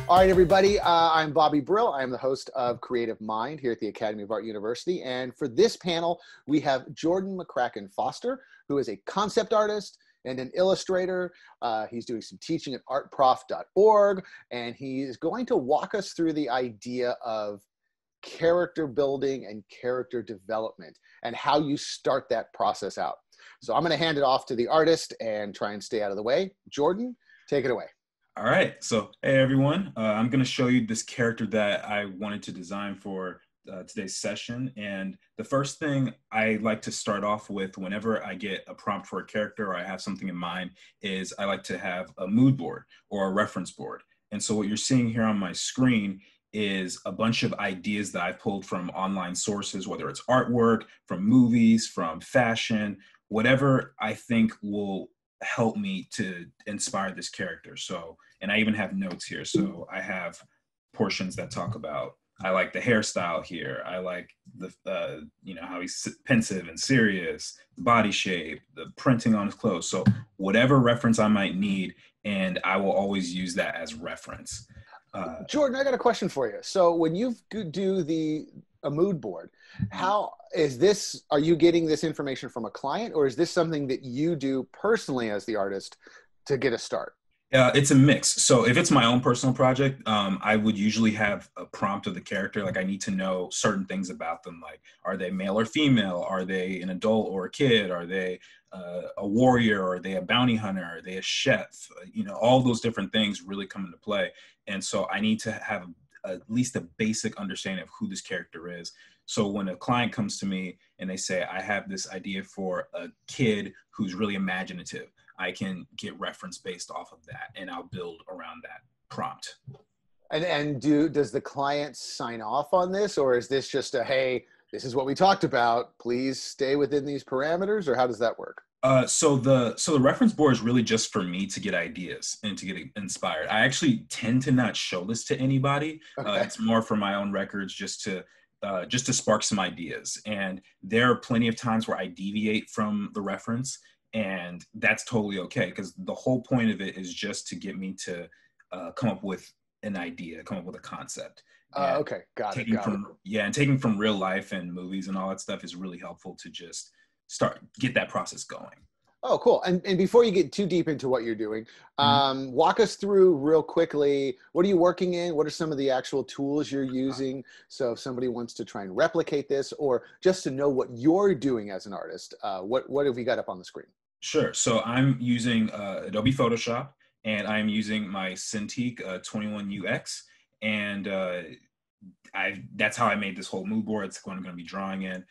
All right, everybody. I'm Bobby Brill. I'm the host of Creative Mind here at the Academy of Art University. And for this panel, we have Jordan McCreacken-Foster, who is a concept artist and an illustrator. He's doing some teaching at artprof.org, and he is going to walk us through the idea of character building and character development and how you start that process out. So I'm going to hand it off to the artist and try and stay out of the way. Jordan, take it away. All right, so hey everyone, I'm going to show you this character that I wanted to design for today's session. And the first thing I like to start off with whenever I get a prompt for a character or I have something in mind is I like to have a mood board or a reference board. And so what you're seeing here on my screen is a bunch of ideas that I've pulled from online sources, whether it's artwork, from movies, from fashion, whatever I think will help me to inspire this character. So, and I even have notes here. So I have portions that talk about, I like the hairstyle here. I like the, you know, how he's pensive and serious, the body shape, the printing on his clothes. So whatever reference I might need, and I will always use that as reference. Jordan, I got a question for you. So when you do a mood board, how is this, are you getting this information from a client, or is this something that you do personally as the artist to get a start? It's a mix. So if it's my own personal project, I would usually have a prompt of the character. Like I need to know certain things about them. Like, are they male or female? Are they an adult or a kid? Are they a warrior? Are they a bounty hunter? Are they a chef? You know, all those different things really come into play. And so I need to have at least a basic understanding of who this character is. So when a client comes to me and they say, I have this idea for a kid who's really imaginative, I can get reference based off of that, and I'll build around that prompt. And does the client sign off on this, or is this just a, hey, this is what we talked about, please stay within these parameters, or how does that work? So the reference board is really just for me to get ideas and to get inspired. I actually tend to not show this to anybody. Okay. It's more for my own records, just to spark some ideas. And there are plenty of times where I deviate from the reference, and that's totally okay, because the whole point of it is just to get me to come up with an idea, come up with a concept. Okay, got it. Yeah, and taking from real life and movies and all that stuff is really helpful to just get that process going. Oh, cool. And before you get too deep into what you're doing, walk us through real quickly, what are you working in? What are some of the actual tools you're using? So if somebody wants to try and replicate this, or just to know what you're doing as an artist, what have we got up on the screen? Sure. So I'm using Adobe Photoshop, and I'm using my Cintiq 21UX, and that's how I made this whole mood board. It's what I'm going to be drawing in.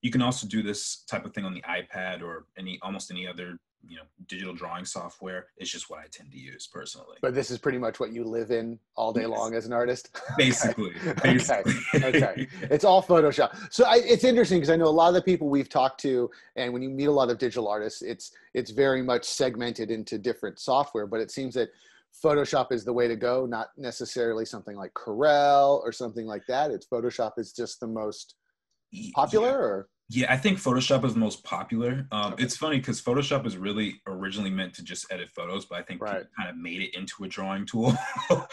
You can also do this type of thing on the iPad or almost any other, you know, digital drawing software. It's just what I tend to use personally. But this is pretty much what you live in all day long as an artist? Basically. Okay. It's all Photoshop. So it's interesting, because I know a lot of the people we've talked to, and when you meet a lot of digital artists, it's very much segmented into different software, but it seems that Photoshop is the way to go, not necessarily something like Corel or something like that. Photoshop is just the most popular, or? Yeah, I think Photoshop is the most popular. It's funny because Photoshop is really originally meant to just edit photos, but I think people kind of made it into a drawing tool.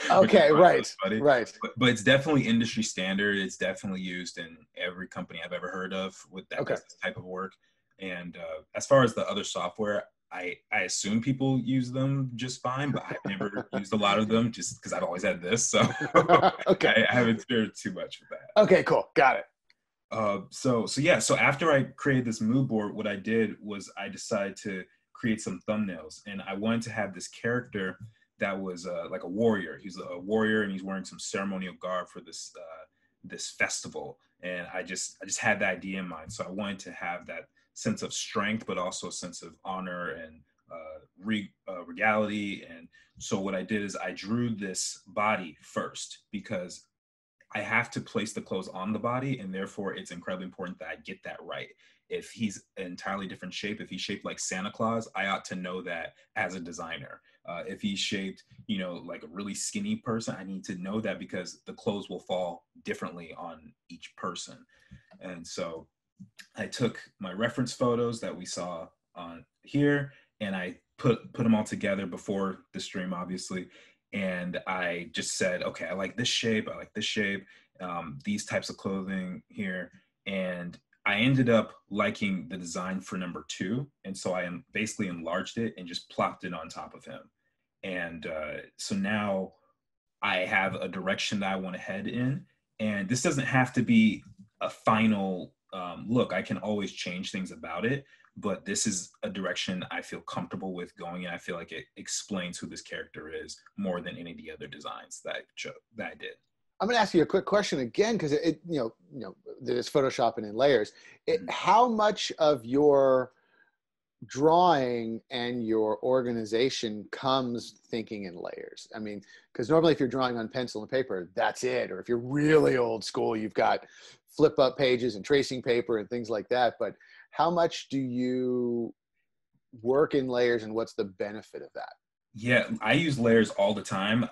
Okay, right. But it's definitely industry standard. It's definitely used in every company I've ever heard of with that type of work. And as far as the other software, I assume people use them just fine, but I've never used a lot of them just because I've always had this. So I haven't experienced too much with that. Okay, cool. Got it. So after I created this mood board, what I did was I decided to create some thumbnails, and I wanted to have this character that was like a warrior. He's a warrior, and he's wearing some ceremonial garb for this festival. And I just had that idea in mind. So I wanted to have that sense of strength, but also a sense of honor and regality. And so what I did is I drew this body first, because I have to place the clothes on the body, and therefore it's incredibly important that I get that right. If he's an entirely different shape, if he's shaped like Santa Claus, I ought to know that as a designer. If he's shaped, you know, like a really skinny person, I need to know that, because the clothes will fall differently on each person. And so I took my reference photos that we saw on here, and I put them all together before the stream, obviously. And I just said, okay, I like this shape, I like this shape, these types of clothing here. And I ended up liking the design for number 2. And so I basically enlarged it and just plopped it on top of him. And so now I have a direction that I want to head in. And this doesn't have to be a final look. I can always change things about it, but this is a direction I feel comfortable with going, and I feel like it explains who this character is more than any of the other designs that I did. I'm going to ask you a quick question again, because there's photoshopping in layers. How much of your drawing and your organization comes thinking in layers? I mean, because normally if you're drawing on pencil and paper, that's it. Or if you're really old school, you've got flip up pages and tracing paper and things like that. But how much do you work in layers, and what's the benefit of that? Yeah, I use layers all the time.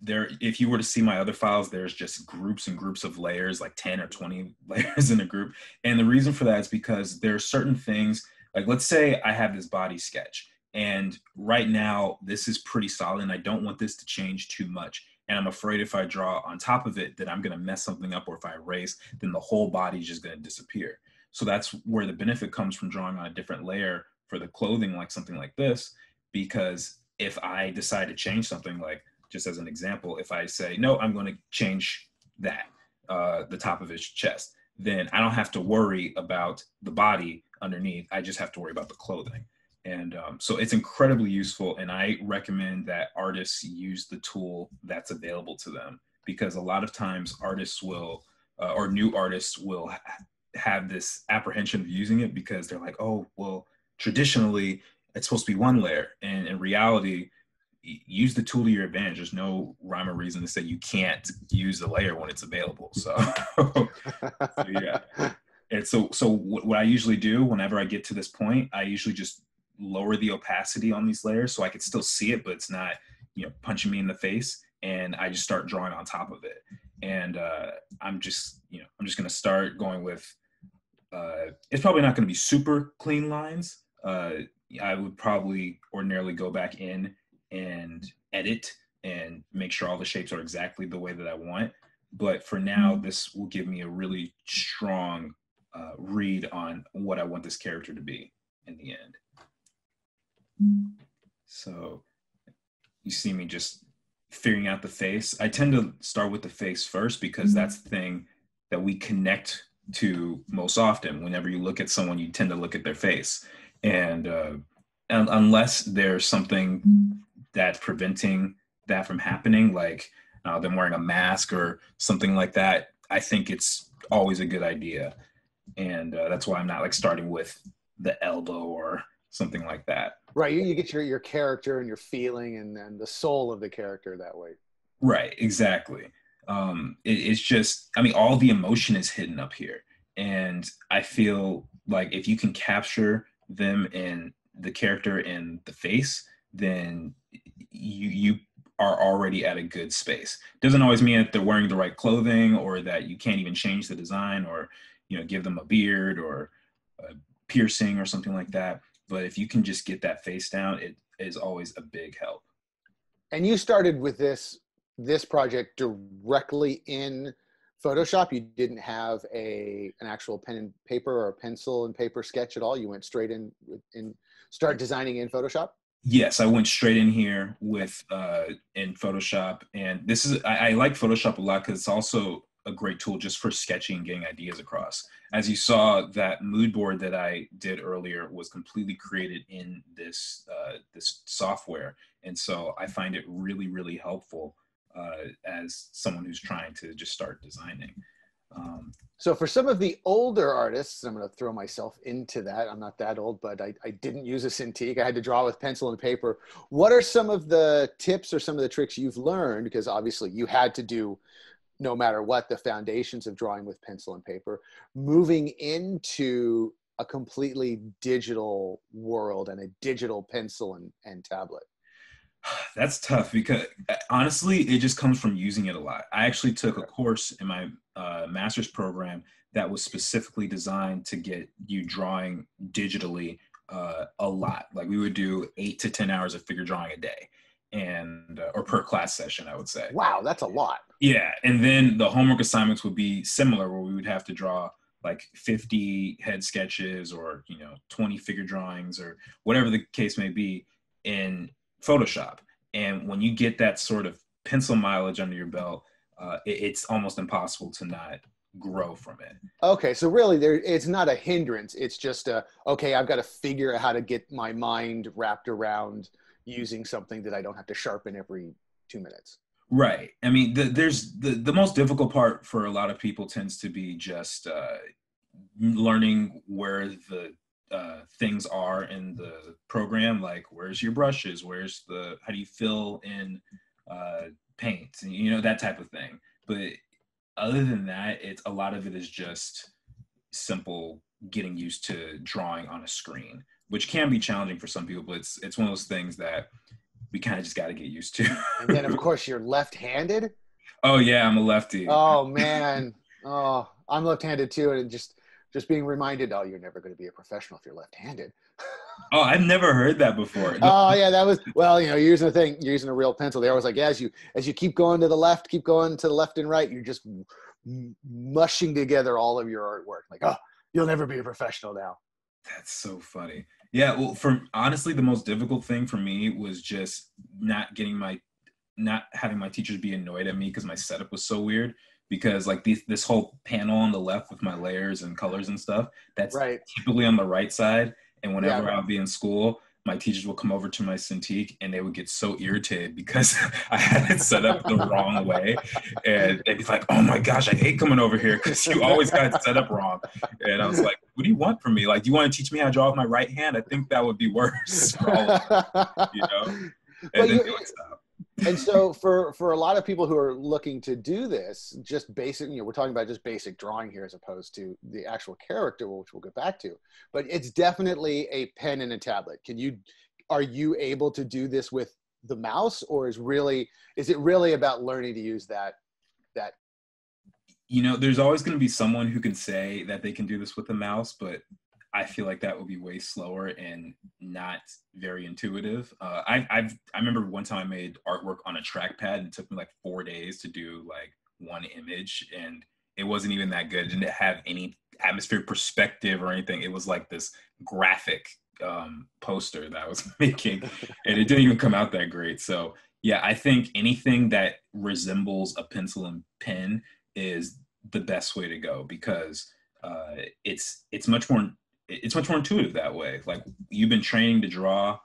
If you were to see my other files, there's just groups and groups of layers, like 10 or 20 layers in a group. And the reason for that is because there are certain things, like let's say I have this body sketch, and right now this is pretty solid and I don't want this to change too much. And I'm afraid if I draw on top of it that I'm going to mess something up, or if I erase, then the whole body is just going to disappear. So that's where the benefit comes from drawing on a different layer for the clothing, like something like this, because if I decide to change something, like just as an example, if I say, no, I'm going to change that, the top of his chest, then I don't have to worry about the body underneath. I just have to worry about the clothing. And so it's incredibly useful. And I recommend that artists use the tool that's available to them, because a lot of times artists will, or new artists will have this apprehension of using it because they're like, oh, well, traditionally it's supposed to be one layer. And in reality, use the tool to your advantage. There's no rhyme or reason to say you can't use the layer when it's available. So, yeah. And so what I usually do whenever I get to this point, I usually just lower the opacity on these layers so I can still see it, but it's not, punching me in the face. And I just start drawing on top of it. And I'm just going to start going with, it's probably not going to be super clean lines. I would probably ordinarily go back in and edit and make sure all the shapes are exactly the way that I want. But for now, this will give me a really strong read on what I want this character to be in the end. So you see me just figuring out the face. I tend to start with the face first because that's the thing that we connect to most often. Whenever you look at someone, you tend to look at their face. And unless there's something that's preventing that from happening, like them wearing a mask or something like that, I think it's always a good idea. And that's why I'm not like starting with the elbow or something like that. Right, you get your character and your feeling and the soul of the character that way. Right, exactly. It's just, I mean, all the emotion is hidden up here. And I feel like if you can capture them in the character in the face, then you are already at a good space. Doesn't always mean that they're wearing the right clothing or that you can't even change the design or, give them a beard or a piercing or something like that. But if you can just get that face down, it is always a big help. And you started with this project directly in Photoshop? You didn't have an actual pen and paper or a pencil and paper sketch at all? You went straight in start designing in Photoshop? Yes, I went straight in here with in Photoshop. And this is, I like Photoshop a lot because it's also a great tool just for sketching and getting ideas across. As you saw, that mood board that I did earlier was completely created in this this software. And so I find it really, really helpful as someone who's trying to just start designing. So for some of the older artists, I'm going to throw myself into that. I'm not that old, but I didn't use a Cintiq. I had to draw with pencil and paper. What are some of the tips or some of the tricks you've learned? Because obviously you had to do, no matter what, the foundations of drawing with pencil and paper, moving into a completely digital world and a digital pencil and tablet. That's tough because honestly, it just comes from using it a lot. I actually took a course in my master's program that was specifically designed to get you drawing digitally a lot. Like we would do 8 to 10 hours of figure drawing a day. and or per class session, I would say. Wow, that's a lot. Yeah, and then the homework assignments would be similar, where we would have to draw like 50 head sketches or 20 figure drawings or whatever the case may be in Photoshop. And when you get that sort of pencil mileage under your belt, it's almost impossible to not grow from it. Okay, so really it's not a hindrance. It's just okay, I've got to figure out how to get my mind wrapped around using something that I don't have to sharpen every 2 minutes. Right. I mean, there's the most difficult part for a lot of people tends to be just learning where the things are in the program. Like, where's your brushes? How do you fill in paint? And, that type of thing. But other than that, a lot of it is just simple getting used to drawing on a screen, which can be challenging for some people, but it's one of those things that we kind of just got to get used to. And then, of course, you're left-handed. Oh yeah, I'm a lefty. Oh man, oh, I'm left-handed too, and just being reminded, oh, you're never going to be a professional if you're left-handed. Oh, I've never heard that before. Oh yeah, that was, well, you're using you're using a real pencil. They're always like, yeah, as you keep going to the left, keep going to the left and right, you're just mushing together all of your artwork. Like, oh, you'll never be a professional now. That's so funny. Yeah, well, honestly, the most difficult thing for me was just not having my teachers be annoyed at me because my setup was so weird. Because like this whole panel on the left with my layers and colors and stuff, that's right. Typically on the right side. And whenever I'll be in school, my teachers will come over to my Cintiq and they would get so irritated because I had it set up the wrong way. And they'd be like, oh my gosh, I hate coming over here because you always got it set up wrong. And I was like, what do you want from me? Like, do you want to teach me how to draw with my right hand? I think that would be worse for all of us, And then they would stop. And so for a lot of people who are looking to do this, just basic, we're talking about just basic drawing here as opposed to the actual character, which we'll get back to, but it's definitely a pen and a tablet. Are you able to do this with the mouse, or is it really about learning to use that? There's always going to be someone who can say that they can do this with the mouse, but I feel like that would be way slower and not very intuitive. I remember one time I made artwork on a trackpad and it took me like 4 days to do like one image, and it wasn't even that good. It didn't have any atmospheric perspective or anything. It was like this graphic poster that I was making, and it didn't even come out that great. So yeah, I think anything that resembles a pencil and pen is the best way to go, because it's much more intuitive that way. Like, you've been training to draw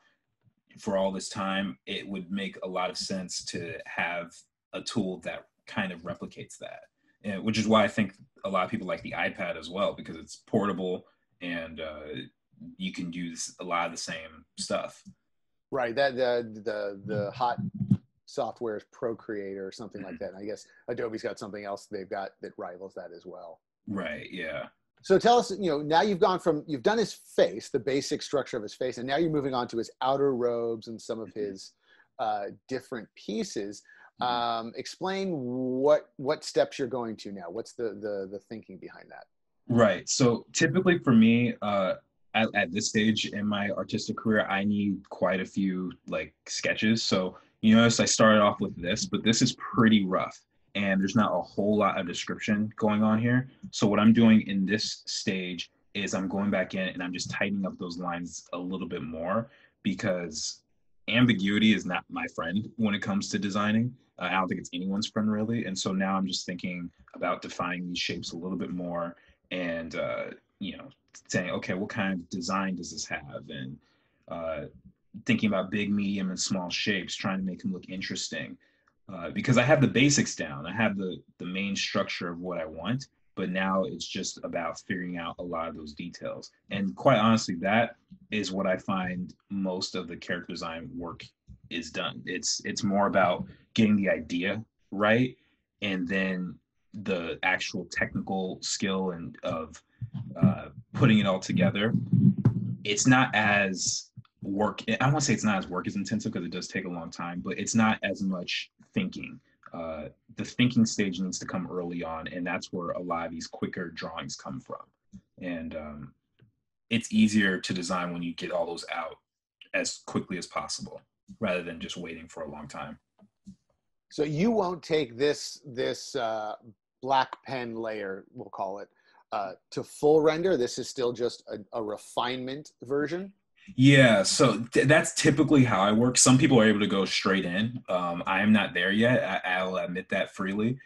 for all this time. It would make a lot of sense to have a tool that kind of replicates that, which is why I think a lot of people like the iPad as well, because it's portable and you can use a lot of the same stuff. Right. That the hot software is Procreate or something like that. And I guess Adobe's got something else they've got that rivals that as well. Right. Yeah. So tell us, now you've done his face, the basic structure of his face, and now you're moving on to his outer robes and some of his different pieces. Explain what steps you're going to now. What's the thinking behind that? Right. So typically for me, at this stage in my artistic career, I need quite a few like sketches. So notice I started off with this, but this is pretty rough, and there's not a whole lot of description going on here. So what I'm doing in this stage is I'm going back in and I'm just tightening up those lines a little bit more, because ambiguity is not my friend when it comes to designing. I don't think it's anyone's friend really. And so now I'm just thinking about defining these shapes a little bit more and, saying, okay, what kind of design does this have? And thinking about big, medium, and small shapes, trying to make them look interesting. Because I have the basics down. I have the main structure of what I want, but now it's just about figuring out a lot of those details. And quite honestly, that is what I find most of the character design work is done. It's more about getting the idea right, and then the actual technical skill and of putting it all together. It's not as I won't say it's not as work as intensive, because it does take a long time, but it's not as much thinking. The thinking stage needs to come early on, and that's where a lot of these quicker drawings come from. And it's easier to design when you get all those out as quickly as possible. rather than just waiting for a long time. So you won't take this black pen layer, we'll call it, to full render. This is still just a refinement version. Yeah, so that's typically how I work. Some people are able to go straight in. I am not there yet. I'll admit that freely.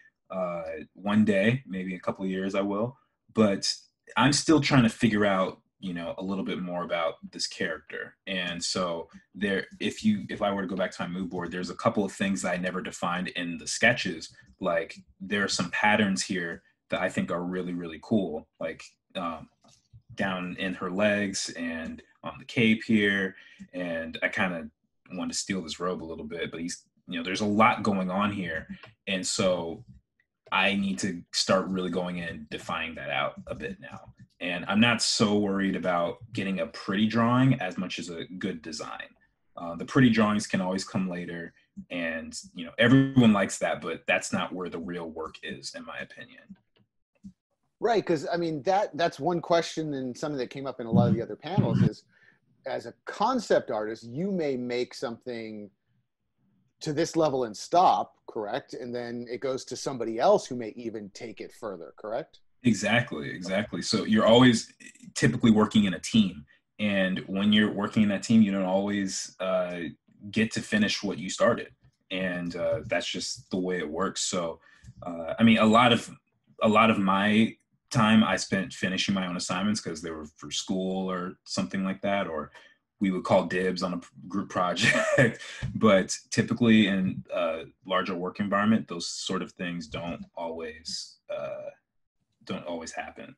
One day, maybe a couple of years, I will. But I'm still trying to figure out, a little bit more about this character. And so if I were to go back to my mood board, there's a couple of things that I never defined in the sketches. Like there are some patterns here that I think are really, really cool. Like down in her legs and on the cape here, and I kind of want to steal this robe a little bit, but he's, there's a lot going on here, and so I need to start really going in and defining that out a bit now. And I'm not so worried about getting a pretty drawing as much as a good design. The pretty drawings can always come later, and everyone likes that, but that's not where the real work is, in my opinion. Right, because I mean that's one question, and something that came up in a lot of the other panels is, as a concept artist, you may make something to this level and stop, correct? And then it goes to somebody else who may even take it further, correct? Exactly. So you're always typically working in a team, and when you're working in that team, you don't always get to finish what you started, and that's just the way it works. So, I mean, a lot of my time I spent finishing my own assignments because they were for school or something like that, or we would call dibs on a group project. But typically in a larger work environment, those sort of things don't always happen.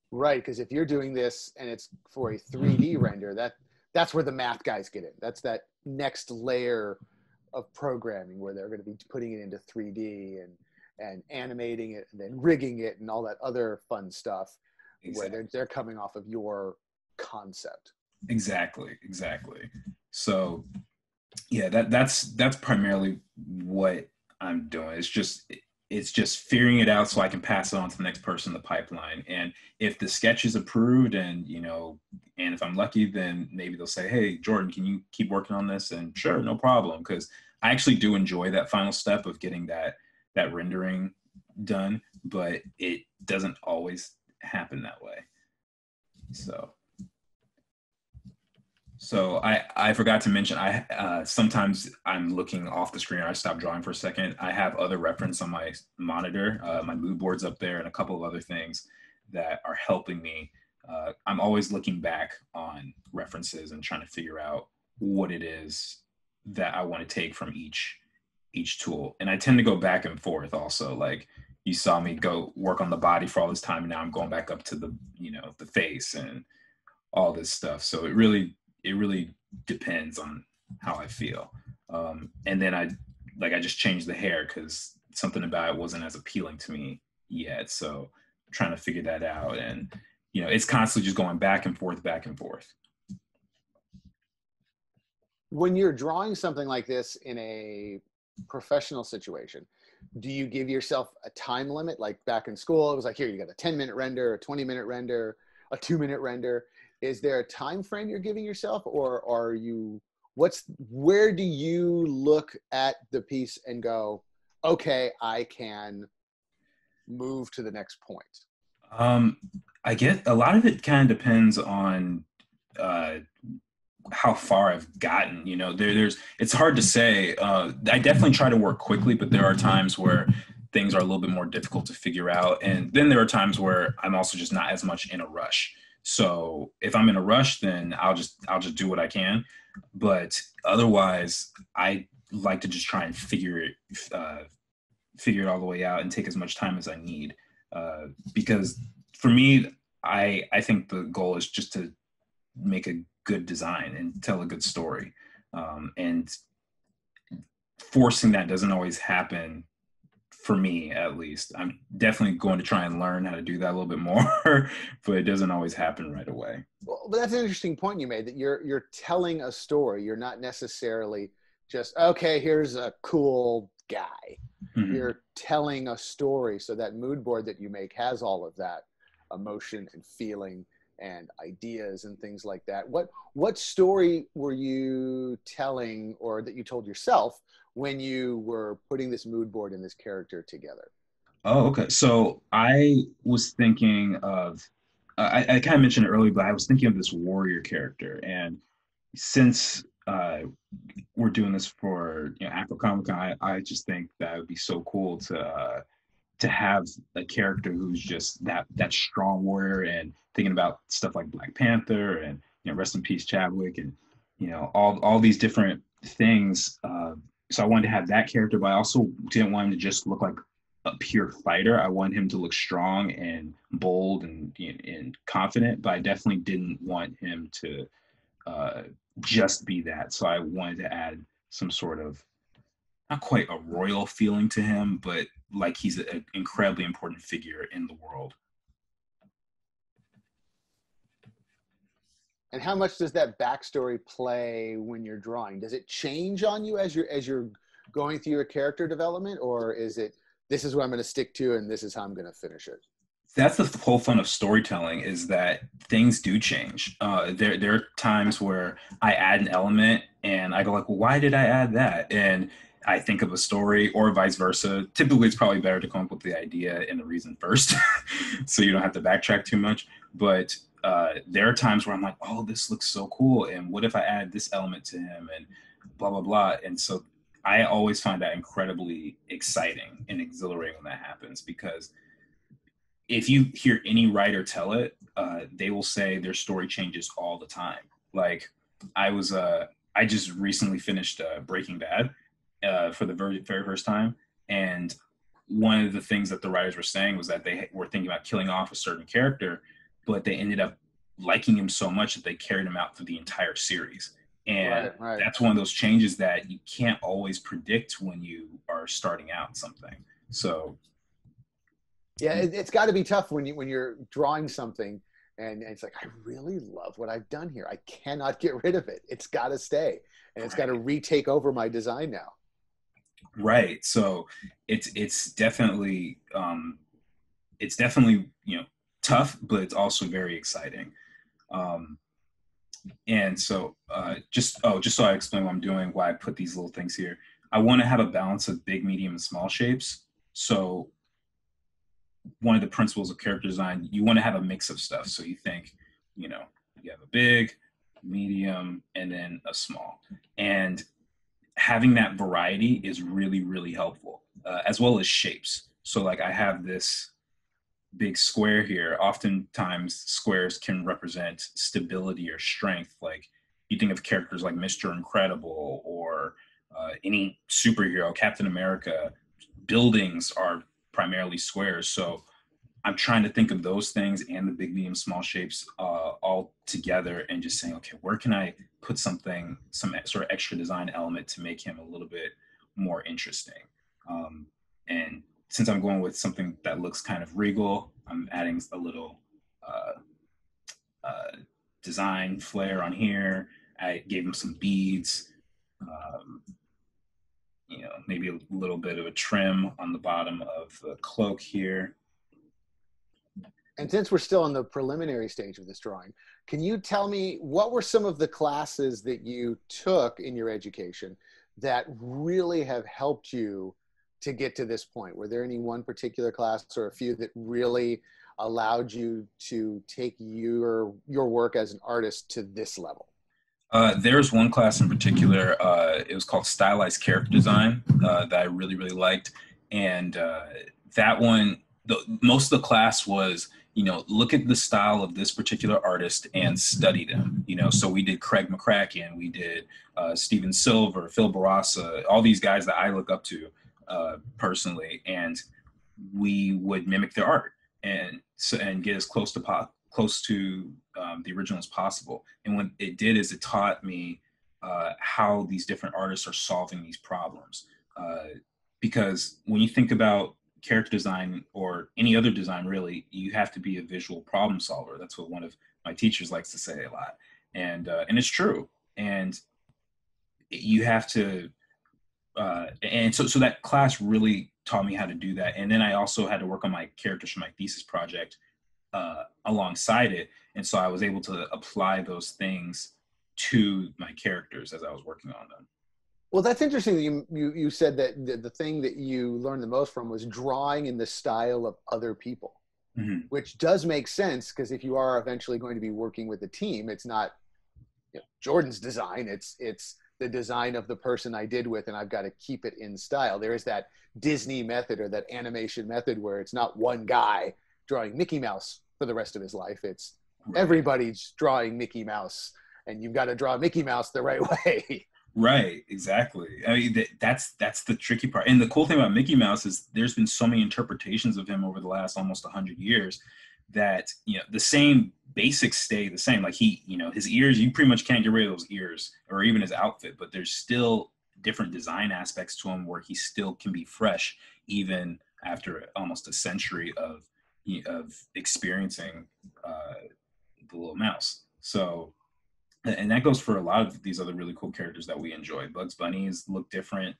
Right, because if you're doing this and it's for a 3D render, that's where the math guys get in. That's that next layer of programming where they're going to be putting it into 3D and animating it and then rigging it and all that other fun stuff. Exactly. Where they're coming off of your concept. Exactly. So yeah, that's primarily what I'm doing. It's just figuring it out so I can pass it on to the next person in the pipeline. And if the sketch is approved and and if I'm lucky, then maybe they'll say, hey, Jordan, can you keep working on this? And sure, no problem. Because I actually do enjoy that final step of getting that rendering done, but it doesn't always happen that way. So I forgot to mention, sometimes I'm looking off the screen or I stop drawing for a second. I have other reference on my monitor, my mood board's up there, and a couple of other things that are helping me. I'm always looking back on references and trying to figure out what it is that I want to take from each tool. And I tend to go back and forth also. Like you saw me go work on the body for all this time, and now I'm going back up to the, the face and all this stuff. So it really depends on how I feel. And then I just changed the hair because something about it wasn't as appealing to me yet. So I'm trying to figure that out. And, it's constantly just going back and forth. When you're drawing something like this in a professional situation, do you give yourself a time limit? Like back in school, it was like, here, you got a 10-minute render, a 20-minute render, a 2-minute render. Is there a time frame you're giving yourself, or are you, where do you look at the piece and go, okay, I can move to the next point? I get a lot of it kind of depends on how far I've gotten. It's hard to say. I definitely try to work quickly, but there are times where things are a little bit more difficult to figure out. And then there are times where I'm also just not as much in a rush. So if I'm in a rush, then I'll just do what I can. But otherwise, I like to just try and figure it all the way out and take as much time as I need. Because for me, I think the goal is just to make a good design and tell a good story. And forcing that doesn't always happen, for me at least. I'm definitely going to try and learn how to do that a little bit more, but it doesn't always happen right away. Well, but that's an interesting point you made, that you're telling a story. You're not necessarily just, okay, here's a cool guy. Mm-hmm. You're telling a story. So that mood board that you make has all of that emotion and feeling and ideas and things like that. What story were you telling, or that you told yourself, when you were putting this mood board and this character together? Oh, okay. So I was thinking of, I kind of mentioned it earlier, but I was thinking of this warrior character. And since we're doing this for Afro Comic Con, I just think that would be so cool to have a character who's just that strong warrior, and thinking about stuff like Black Panther and rest in peace Chadwick, and all these different things. So I wanted to have that character, but I also didn't want him to just look like a pure fighter. I want him to look strong and bold and confident, but I definitely didn't want him to just be that. So I wanted to add some sort of, not quite a royal feeling to him, but like he's an incredibly important figure in the world. And how much does that backstory play when you're drawing? Does it change on you as you're going through your character development, or is it, this is what I'm going to stick to and this is how I'm going to finish it? That's the whole fun of storytelling, is that things do change. There are times where I add an element and I go like, well, why did I add that? And I think of a story, or vice versa. Typically, it's probably better to come up with the idea and the reason first, so you don't have to backtrack too much. But there are times where I'm like, oh, this looks so cool, and what if I add this element to him, and blah, blah, blah. And so I always find that incredibly exciting and exhilarating when that happens, because if you hear any writer tell it, they will say their story changes all the time. Like I just recently finished Breaking Bad for the very first time, and one of the things that the writers were saying was that they were thinking about killing off a certain character, but they ended up liking him so much that they carried him out through the entire series. And Right. that's one of those changes that you can't always predict when you are starting out something. So Yeah, it's got to be tough when you're drawing something and it's like, I really love what I've done here. I cannot get rid of it. It's got to stay, and it's got to retake over my design now. right. So it's definitely tough, but it's also very exciting. Um, and so just so I explain what I'm doing, why I put these little things here. I want to have a balance of big, medium, and small shapes. So one of the principles of character design, you want to have a mix of stuff. So you think, you have a big, medium, and then a small. And having that variety is really, really helpful, as well as shapes. So like I have this big square here. Oftentimes squares can represent stability or strength. Like you think of characters like Mr. Incredible, or any superhero, Captain America. Buildings are primarily squares. So I'm trying to think of those things and the big, medium, small shapes all together, and just saying, okay, where can I put some sort of extra design element to make him a little bit more interesting? And since I'm going with something that looks kind of regal, I'm adding a little design flair on here. I gave him some beads, maybe a little bit of a trim on the bottom of the cloak here. And since we're still in the preliminary stage of this drawing, can you tell me what were some of the classes that you took in your education that really have helped you to get to this point? Were there any one particular class or a few that really allowed you to take your work as an artist to this level? There's one class in particular. It was called Stylized Character Design that I really, really liked. And that one, most of the class was, look at the style of this particular artist and study them. So we did Craig McCracken, we did Steven Silver, Phil Barassa, all these guys that I look up to personally, and we would mimic their art and get as close to the original as possible. And what it did is it taught me how these different artists are solving these problems. Because when you think about character design or any other design, really, you have to be a visual problem solver. That's what one of my teachers likes to say a lot. And it's true. And you have to, and so that class really taught me how to do that. And then I also had to work on my characters for my thesis project. alongside it. And so I was able to apply those things to my characters as I was working on them. Well, that's interesting that you said that the thing that you learned the most from was drawing in the style of other people, Mm-hmm. which does make sense, because if you are eventually going to be working with a team, it's not, you know, Jordan's design, it's the design of the person I did with, and I've got to keep it in style. There is that Disney method, or that animation method, where it's not one guy drawing Mickey Mouse for the rest of his life. It's everybody's drawing Mickey Mouse, and you've got to draw Mickey Mouse the right way. Right, exactly. I mean, that's the tricky part. And the cool thing about Mickey Mouse is there's been so many interpretations of him over the last almost 100 years that, you know, the same basics stay the same. Like his ears, you pretty much can't get rid of those ears, or even his outfit, but there's still different design aspects to him where he still can be fresh even after almost a century of experiencing the little mouse. So, and that goes for a lot of these other really cool characters that we enjoy. Bugs Bunnies look different.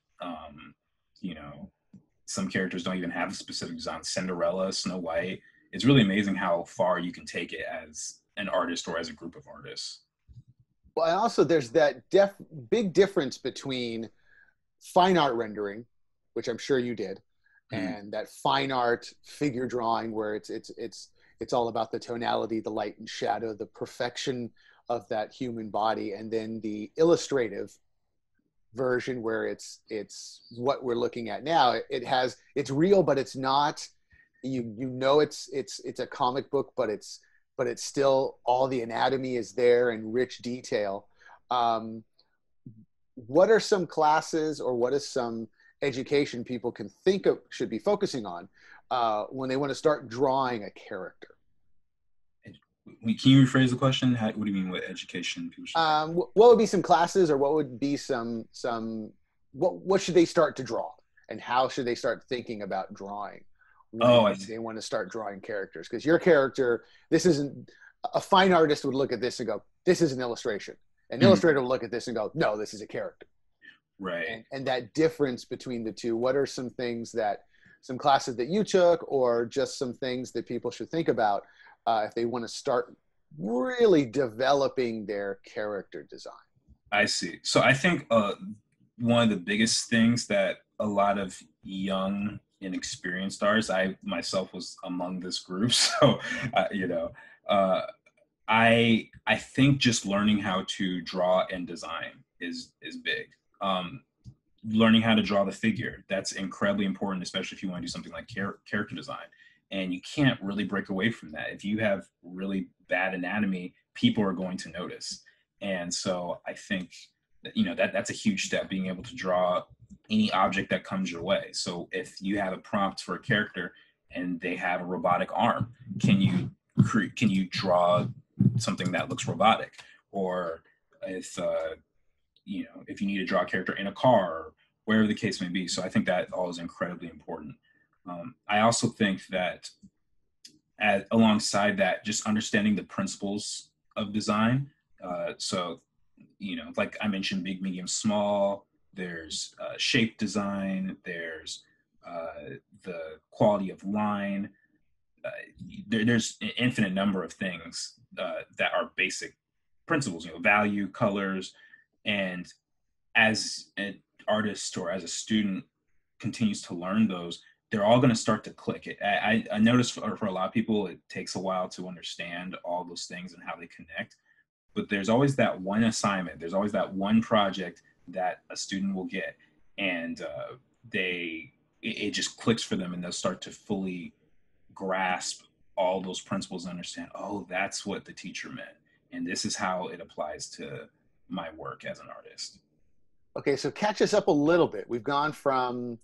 Some characters don't even have a specific design. Cinderella, Snow White. It's really amazing how far you can take it as an artist or as a group of artists. Well, and also there's that big difference between fine art rendering, which I'm sure you did, and that fine art figure drawing, where it's all about the tonality, the light and shadow, the perfection of that human body, and then the illustrative version where it's what we're looking at now. It's real, but it's not. It's a comic book, but it's still, all the anatomy is there and rich detail. What are some classes, or what is some education people can think of should be focusing on when they want to start drawing a character? Can you rephrase the question? What do you mean with education? What would be some classes, or what would be what should they start to draw, and how should they start thinking about drawing when they want to start drawing characters? Because your character, this isn't, a fine artist would look at this and go, this is an illustration. An illustrator will look at this and go, no, this is a character. Right. And that difference between the two, what are some classes that you took, or just some things that people should think about if they want to start really developing their character design? I see. So I think one of the biggest things that a lot of young, inexperienced artists, I myself was among this group, so I think just learning how to draw and design is big. Learning how to draw the figure, that's incredibly important, especially if you want to do something like character design. And you can't really break away from that. If you have really bad anatomy, people are going to notice. And so I think that, that's a huge step, being able to draw any object that comes your way. So if you have a prompt for a character and they have a robotic arm, can you draw something that looks robotic? Or if you need to draw a character in a car, or wherever the case may be. So I think that all is incredibly important. I also think that alongside that, just understanding the principles of design. Like I mentioned, big, medium, small, there's shape design, there's the quality of line. There's an infinite number of things that are basic principles, value, colors. And as an artist or as a student continues to learn those, they're all going to start to click. I noticed for a lot of people, it takes a while to understand all those things and how they connect. But there's always that one assignment. There's always that one project that a student will get, and it just clicks for them, and they'll start to fully grasp all those principles and understand, oh, that's what the teacher meant, and this is how it applies to my work as an artist. Okay, so catch us up a little bit. We've gone from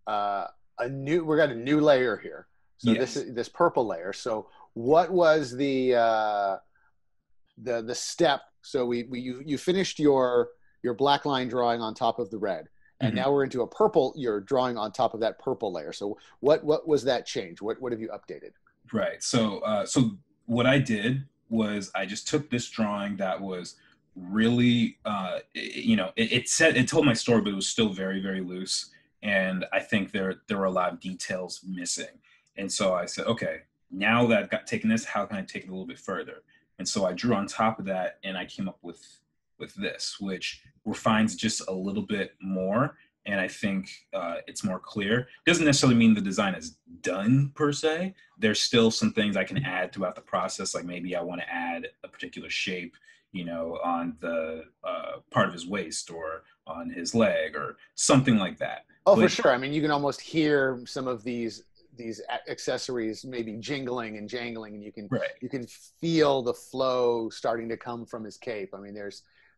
we got a new layer here. So yes. This purple layer. So what was the step? So you finished your black line drawing on top of the red, and now we're into a purple. You're drawing on top of that purple layer. So what was that change? What have you updated? Right. So what I did was I just took this drawing that was really it told my story, but it was still very, very loose. And I think there were a lot of details missing. And so I said, okay, now that I've got taken this, how can I take it a little bit further? And so I drew on top of that, and I came up with this, which refines just a little bit more. And I think it's more clear. Doesn't necessarily mean the design is done per se. There's still some things I can add throughout the process. Like maybe I want to add a particular shape, you know, on the part of his waist or on his leg or something like that. Oh, for sure. I mean, you can almost hear some of these accessories maybe jingling and jangling, and you can feel the flow starting to come from his cape. I mean,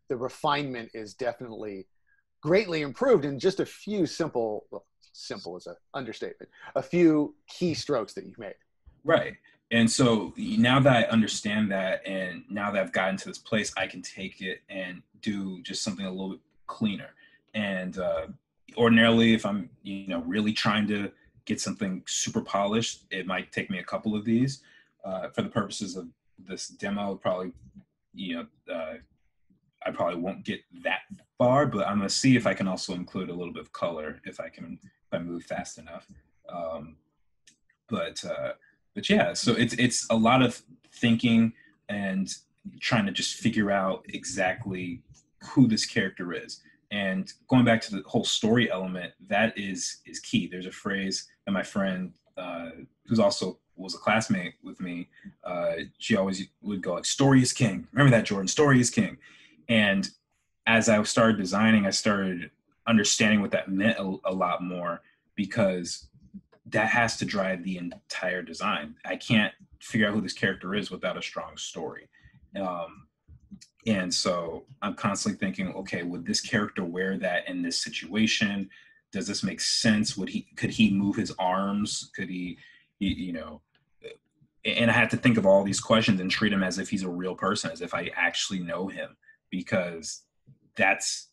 the refinement is definitely greatly improved in just a few simple is an understatement, a few key strokes that you've made. Right. And so now that I understand that, and now that I've gotten to this place, I can take it and do just something a little bit cleaner. And ordinarily, if I'm, you know, really trying to get something super polished, it might take me a couple of these. For the purposes of this demo, probably, you know, I probably won't get that far, but I'm gonna see if I can also include a little bit of color if I move fast enough. But yeah, so it's a lot of thinking and trying to just figure out exactly who this character is. And going back to the whole story element, that is key. There's a phrase that my friend, who's also was a classmate with me, she always would go like, "Story is king." Remember that, Jordan? Story is king. And as I started designing, I started understanding what that meant a lot more, because that has to drive the entire design. I can't figure out who this character is without a strong story. And so I'm constantly thinking, okay, would this character wear that in this situation? Does this make sense? Could he move his arms? Could he, you know, and I had to think of all these questions and treat him as if he's a real person, as if I actually know him, because that's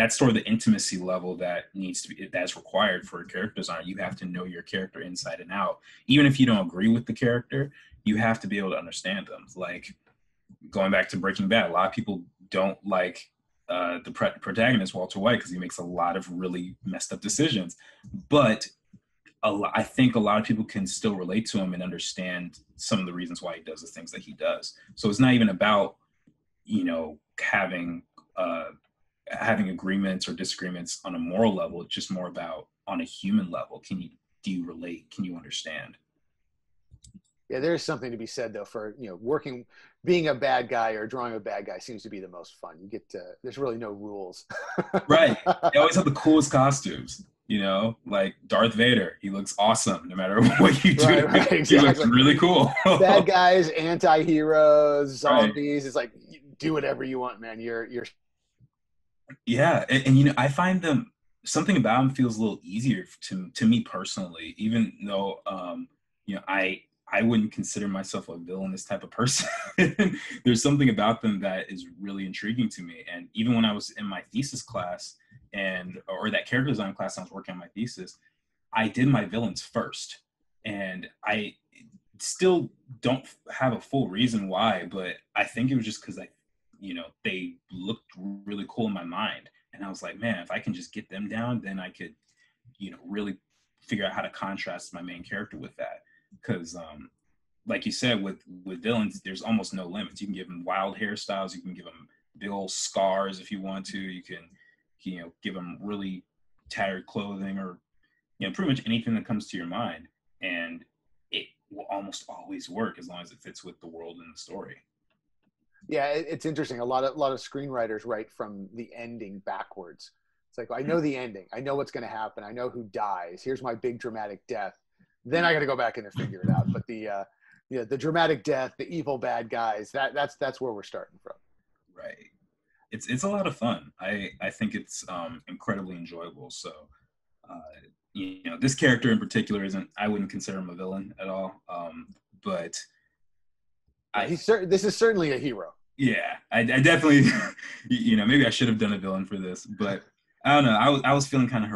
sort of the intimacy level that's required for a character design. You have to know your character inside and out. Even if you don't agree with the character, you have to be able to understand them. Like going back to Breaking Bad, a lot of people don't like the protagonist, Walter White, because he makes a lot of really messed up decisions. But I think a lot of people can still relate to him and understand some of the reasons why he does the things that he does. So it's not even about, you know, having agreements or disagreements on a moral level. It's just more about on a human level. Do you relate? Can you understand? Yeah, there's something to be said though for, you know, being a bad guy or drawing a bad guy seems to be the most fun. You get there's really no rules. Right. They always have the coolest costumes. You know, like Darth Vader, he looks awesome no matter what you do. Right, exactly. He looks really cool. Bad guys, anti-heroes, zombies. Right. It's like, do whatever you want, man. You're. Yeah, and you know, I find something about them feels a little easier to me personally, even though you know, I wouldn't consider myself a villainous type of person. There's something about them that is really intriguing to me. And even when I was in my thesis class or that character design class, I was working on my thesis, I did my villains first. And I still don't have a full reason why, but I think it was just because you know, they looked really cool in my mind. And I was like, man, if I can just get them down, then I could, you know, really figure out how to contrast my main character with that. Because like you said, with villains, there's almost no limits. You can give them wild hairstyles. You can give them big old scars if you want to. You can, you know, give them really tattered clothing, or, you know, pretty much anything that comes to your mind. And it will almost always work as long as it fits with the world and the story. Yeah, it's interesting. A lot of screenwriters write from the ending backwards. It's like, I know the ending. I know what's going to happen. I know who dies. Here's my big dramatic death. Then I got to go back in and figure it out. But the dramatic death, the evil bad guys, that's where we're starting from. Right. It's a lot of fun. I think it's incredibly enjoyable. So you know, this character in particular I wouldn't consider him a villain at all. But this is certainly a hero. Yeah, I definitely, you know, maybe I should have done a villain for this, but I don't know. I was feeling kind of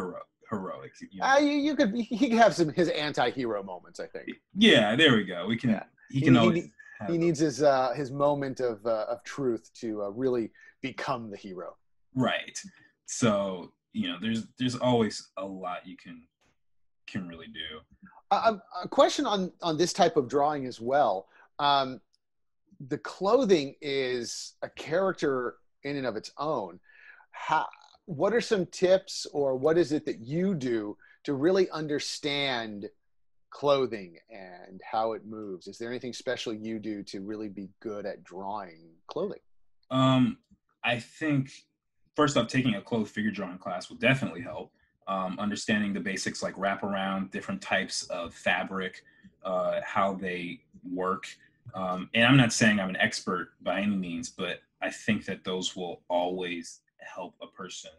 heroic. You know? He could have his anti-hero moments, I think. Yeah, there we go. He needs his moment of truth to really become the hero. Right. So, you know, there's always a lot you can really do. A question on this type of drawing as well. The clothing is a character in and of its own. What are some tips, or what is it that you do to really understand clothing and how it moves? Is there anything special you do to really be good at drawing clothing? I think first off, taking a clothes figure drawing class will definitely help. Understanding the basics like wraparound, different types of fabric, how they work. And I'm not saying I'm an expert by any means, but I think that those will always help a person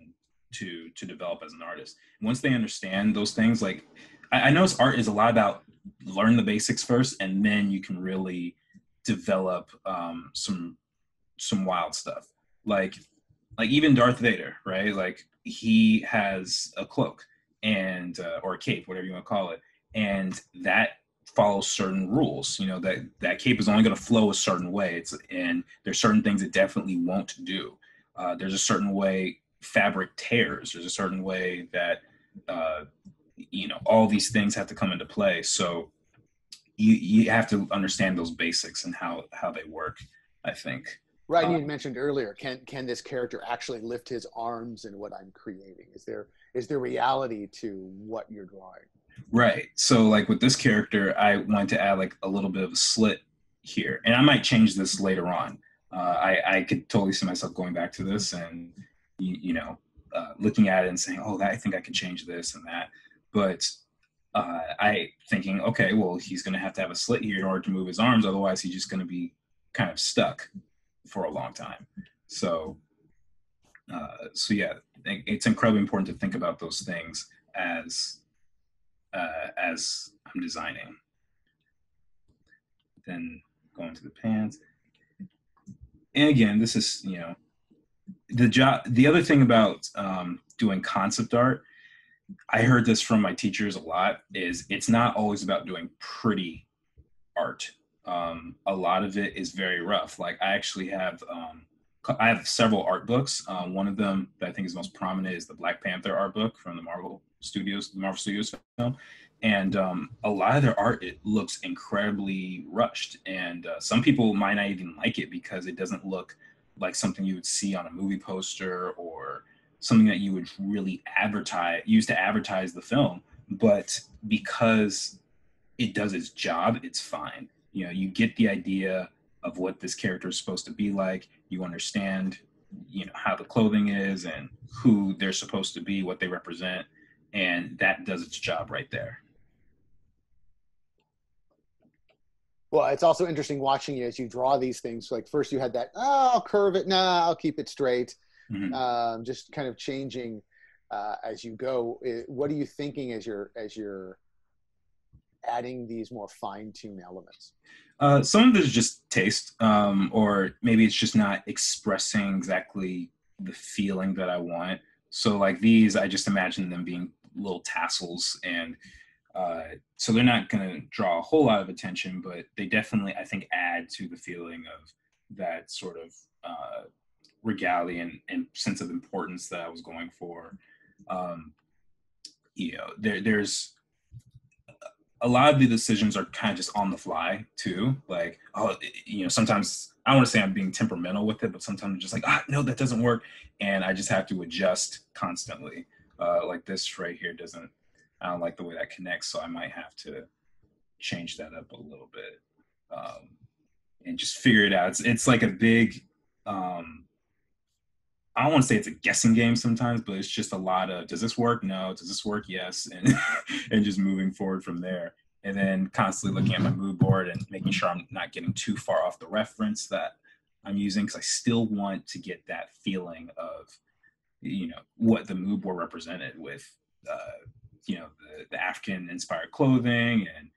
to develop as an artist. Once they understand those things, like I know art is a lot about learn the basics first, and then you can really develop some wild stuff. Like even Darth Vader, right? Like he has a cloak and or a cape, whatever you want to call it, and that follows certain rules. You know, that cape is only going to flow a certain way. And there's certain things it definitely won't do. There's a certain way fabric tears. There's a certain way that all these things have to come into play. So you have to understand those basics and how they work, I think. Right, you mentioned earlier, can this character actually lift his arms in what I'm creating? Is there reality to what you're drawing? Right. So like with this character, I wanted to add like a little bit of a slit here, and I might change this later on. I could totally see myself going back to this and looking at it and saying, oh, I think I could change this and that. But I thinking, okay, well, he's going to have a slit here in order to move his arms. Otherwise, he's just going to be kind of stuck for a long time. So yeah, it's incredibly important to think about those things as I'm designing. Then going to the pants. And again, this is, the other thing about doing concept art, I heard this from my teachers a lot, is it's not always about doing pretty art. A lot of it is very rough. Like I actually have, I have several art books. One of them that I think is most prominent is the Black Panther art book from the Marvel Studios film. And a lot of their art, it looks incredibly rushed. And some people might not even like it because it doesn't look like something you would see on a movie poster or something that you would really use to advertise the film. But because it does its job, it's fine. You get the idea of what this character is supposed to be like. You understand, how the clothing is and who they're supposed to be, what they represent, and that does its job right there. Well, it's also interesting watching you as you draw these things. Like first you had that, oh, I'll curve it. Nah, I'll keep it straight. Mm-hmm. Just kind of changing as you go. What are you thinking as you're adding these more fine-tuned elements? Some of it is just taste, or maybe it's just not expressing exactly the feeling that I want. So like these, I just imagine them being little tassels, and so they're not going to draw a whole lot of attention, but they definitely, I think, add to the feeling of that sort of regality and sense of importance that I was going for. There's a lot of the decisions are kind of just on the fly too. Like, sometimes I don't want to say I'm being temperamental with it, but sometimes I'm just like, no, that doesn't work. And I just have to adjust constantly. Like this right here I don't like the way that connects. So I might have to change that up a little bit and just figure it out. It's like a big, I don't want to say it's a guessing game sometimes, but it's just a lot of, does this work? No. Does this work? Yes. And and just moving forward from there. And then constantly looking at my mood board and making sure I'm not getting too far off the reference that I'm using, because I still want to get that feeling of, what the mood board represented with, the African inspired clothing and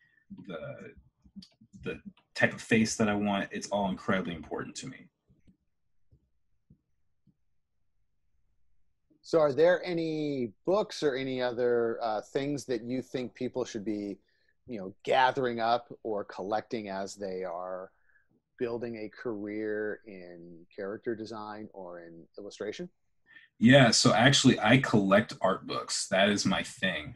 the type of face that I want. It's all incredibly important to me. So are there any books or any other things that you think people should be, gathering up or collecting as they are building a career in character design or in illustration? Yeah, so actually I collect art books. That is my thing.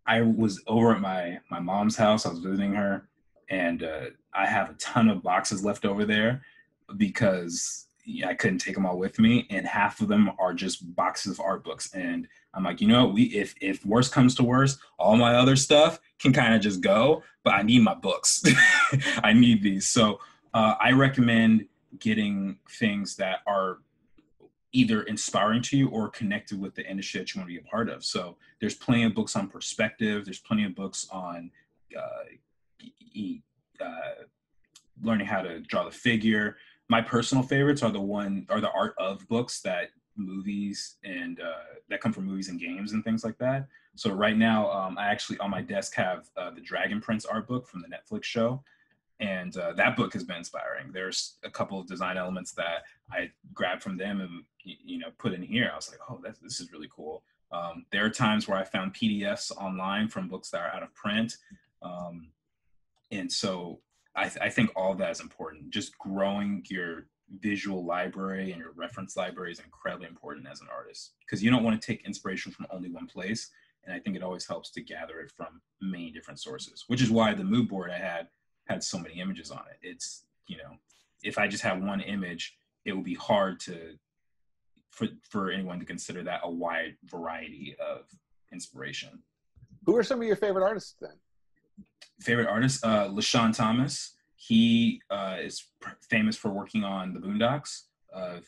I was over at my mom's house. I was visiting her, and I have a ton of boxes left over there because I couldn't take them all with me, and half of them are just boxes of art books. And I'm like, you know, if worse comes to worse, all my other stuff can kind of just go, but I need my books. I need these. So I recommend getting things that are either inspiring to you or connected with the industry that you want to be a part of. So there's plenty of books on perspective. There's plenty of books on uh, learning how to draw the figure. My personal favorites are the art of books that movies and that come from movies and games and things like that. So right now, I actually on my desk have the Dragon Prince art book from the Netflix show. And that book has been inspiring. There's a couple of design elements that I grabbed from them and put in here. I was like, oh, this is really cool. There are times where I found PDFs online from books that are out of print, and so I think all of that is important. Just growing your visual library and your reference library is incredibly important as an artist, because you don't want to take inspiration from only one place. And I think it always helps to gather it from many different sources, which is why the mood board I had so many images on it. It's, if I just have one image, it will be hard for anyone to consider that a wide variety of inspiration. Who are some of your favorite artists then? Favorite artist, LaShawn Thomas. He is famous for working on the Boondocks,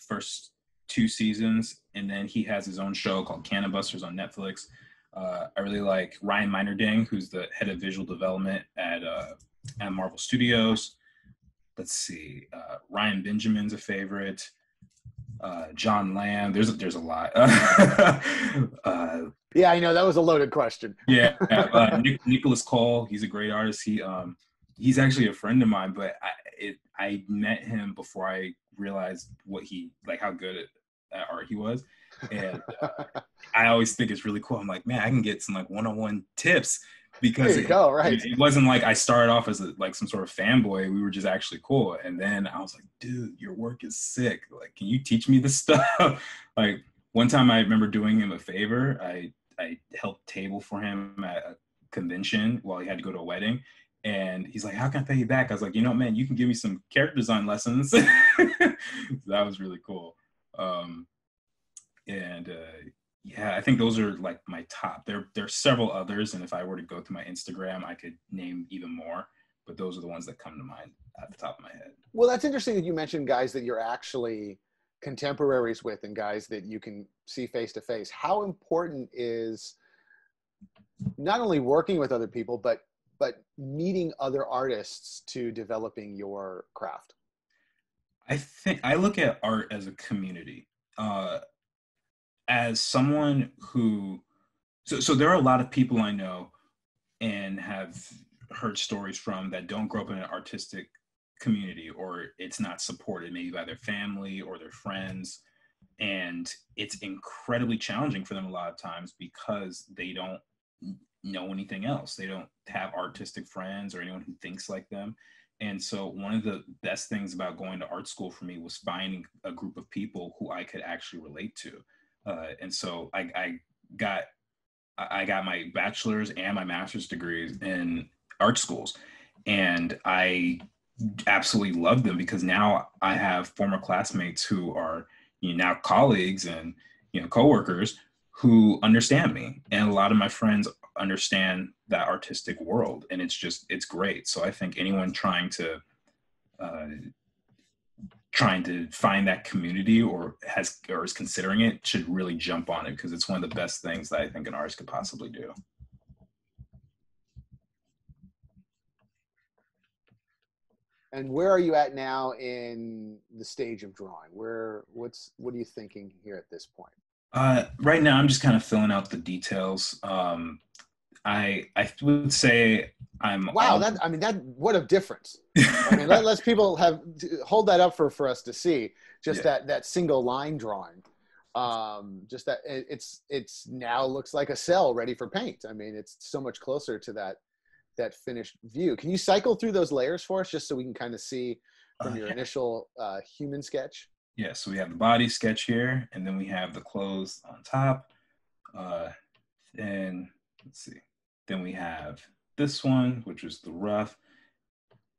first 2 seasons, and then he has his own show called Cannon Busters on Netflix. I really like Ryan Meinerding, who's the head of visual development at Marvel Studios. Let's see, Ryan Benjamin's a favorite. John Lamb. There's a lot. Yeah, I know that was a loaded question. Yeah, Nicholas Cole. He's a great artist. He's actually a friend of mine, but I met him before I realized how good at art he was, and I always think it's really cool. I'm like, man, I can get some one-on-one tips. Because it wasn't like I started off as some sort of fanboy. We were just actually cool. And then I was like, dude, your work is sick. Like, can you teach me this stuff? Like, one time I remember doing him a favor. I helped table for him at a convention while he had to go to a wedding. And he's like, how can I pay you back? I was like, man, you can give me some character design lessons. So that was really cool. Yeah, I think those are my top. There's several others, and if I were to go through my Instagram, I could name even more, but those are the ones that come to mind at the top of my head. Well, that's interesting that you mentioned guys that you're actually contemporaries with and guys that you can see face to face. How important is not only working with other people, but meeting other artists to developing your craft? I think I look at art as a community. As someone who, so there are a lot of people I know and have heard stories from that don't grow up in an artistic community, or it's not supported maybe by their family or their friends. And it's incredibly challenging for them a lot of times because they don't know anything else. They don't have artistic friends or anyone who thinks like them. And so one of the best things about going to art school for me was finding a group of people who I could actually relate to. And so I got my bachelor's and my master's degrees in art schools, and I absolutely love them because now I have former classmates who are now colleagues and coworkers who understand me, and a lot of my friends understand that artistic world, and it's great. So I think anyone trying to find that community or is considering it should really jump on it, because it's one of the best things that I think an artist could possibly do. And where are you at now in the stage of drawing? What are you thinking here at this point? Right now, I'm just kind of filling out the details. I would say I'm. Wow, what a difference! I mean, let's people hold that up for us to see. Just that single line drawing, just that it's now looks like a cell ready for paint. I mean, it's so much closer to that finished view. Can you cycle through those layers for us, just so we can kind of see from your initial human sketch? Yeah, so we have the body sketch here, and then we have the clothes on top, and let's see. Then we have this one, which is the rough,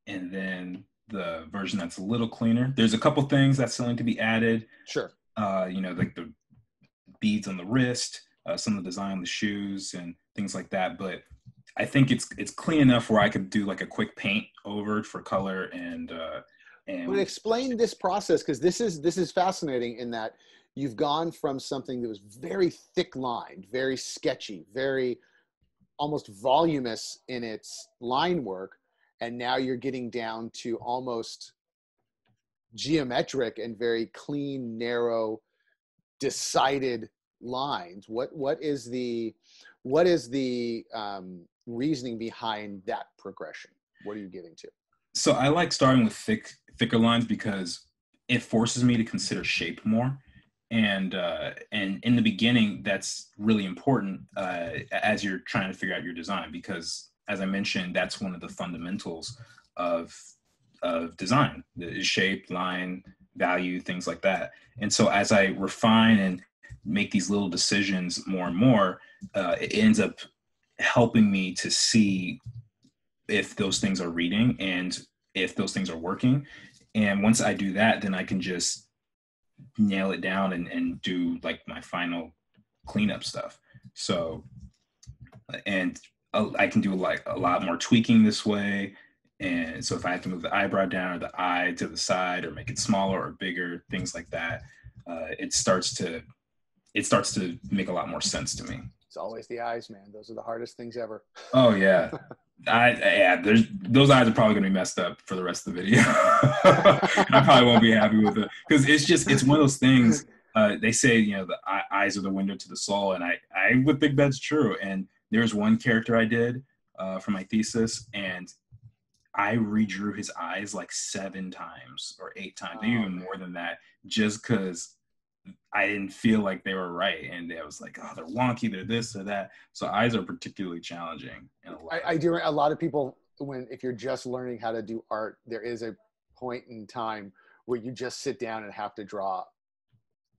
and then the version that's a little cleaner. There's a couple things that still need to be added. Sure. You know, like the beads on the wrist, some of the design on the shoes and things like that. But I think it's clean enough where I could do like a quick paint over for color and But explain this process, because this is fascinating in that you've gone from something that was very thick lined, very sketchy, very almost voluminous in its line work, and now you're getting down to almost geometric and very clean, narrow, decided lines. What is the reasoning behind that progression? What are you getting to? So I like starting with thicker lines because it forces me to consider shape more. And in the beginning, that's really important as you're trying to figure out your design, because as I mentioned, that's one of the fundamentals of design, the shape, line, value, things like that. And so as I refine and make these little decisions more and more, it ends up helping me to see if those things are reading and if those things are working. And once I do that, then I can just nail it down and do like my final cleanup stuff. So, and I can do like a lot more tweaking this way. And so if I have to move the eyebrow down or the eye to the side or make it smaller or bigger, things like that, it starts to make a lot more sense to me. It's always the eyes, man. Those are the hardest things ever. Oh yeah. Those eyes are probably gonna be messed up for the rest of the video. I probably won't be happy with it because it's one of those things. They say, you know, the eyes are the window to the soul, and I would think that's true. And there's one character I did for my thesis, and I redrew his eyes like 7 times or 8 times, maybe even more than that, just because I didn't feel like they were right. And I was like, oh, they're wonky, they're this or that. So eyes are particularly challenging. I do. A lot of people, if you're just learning how to do art, there is a point in time where you just sit down and have to draw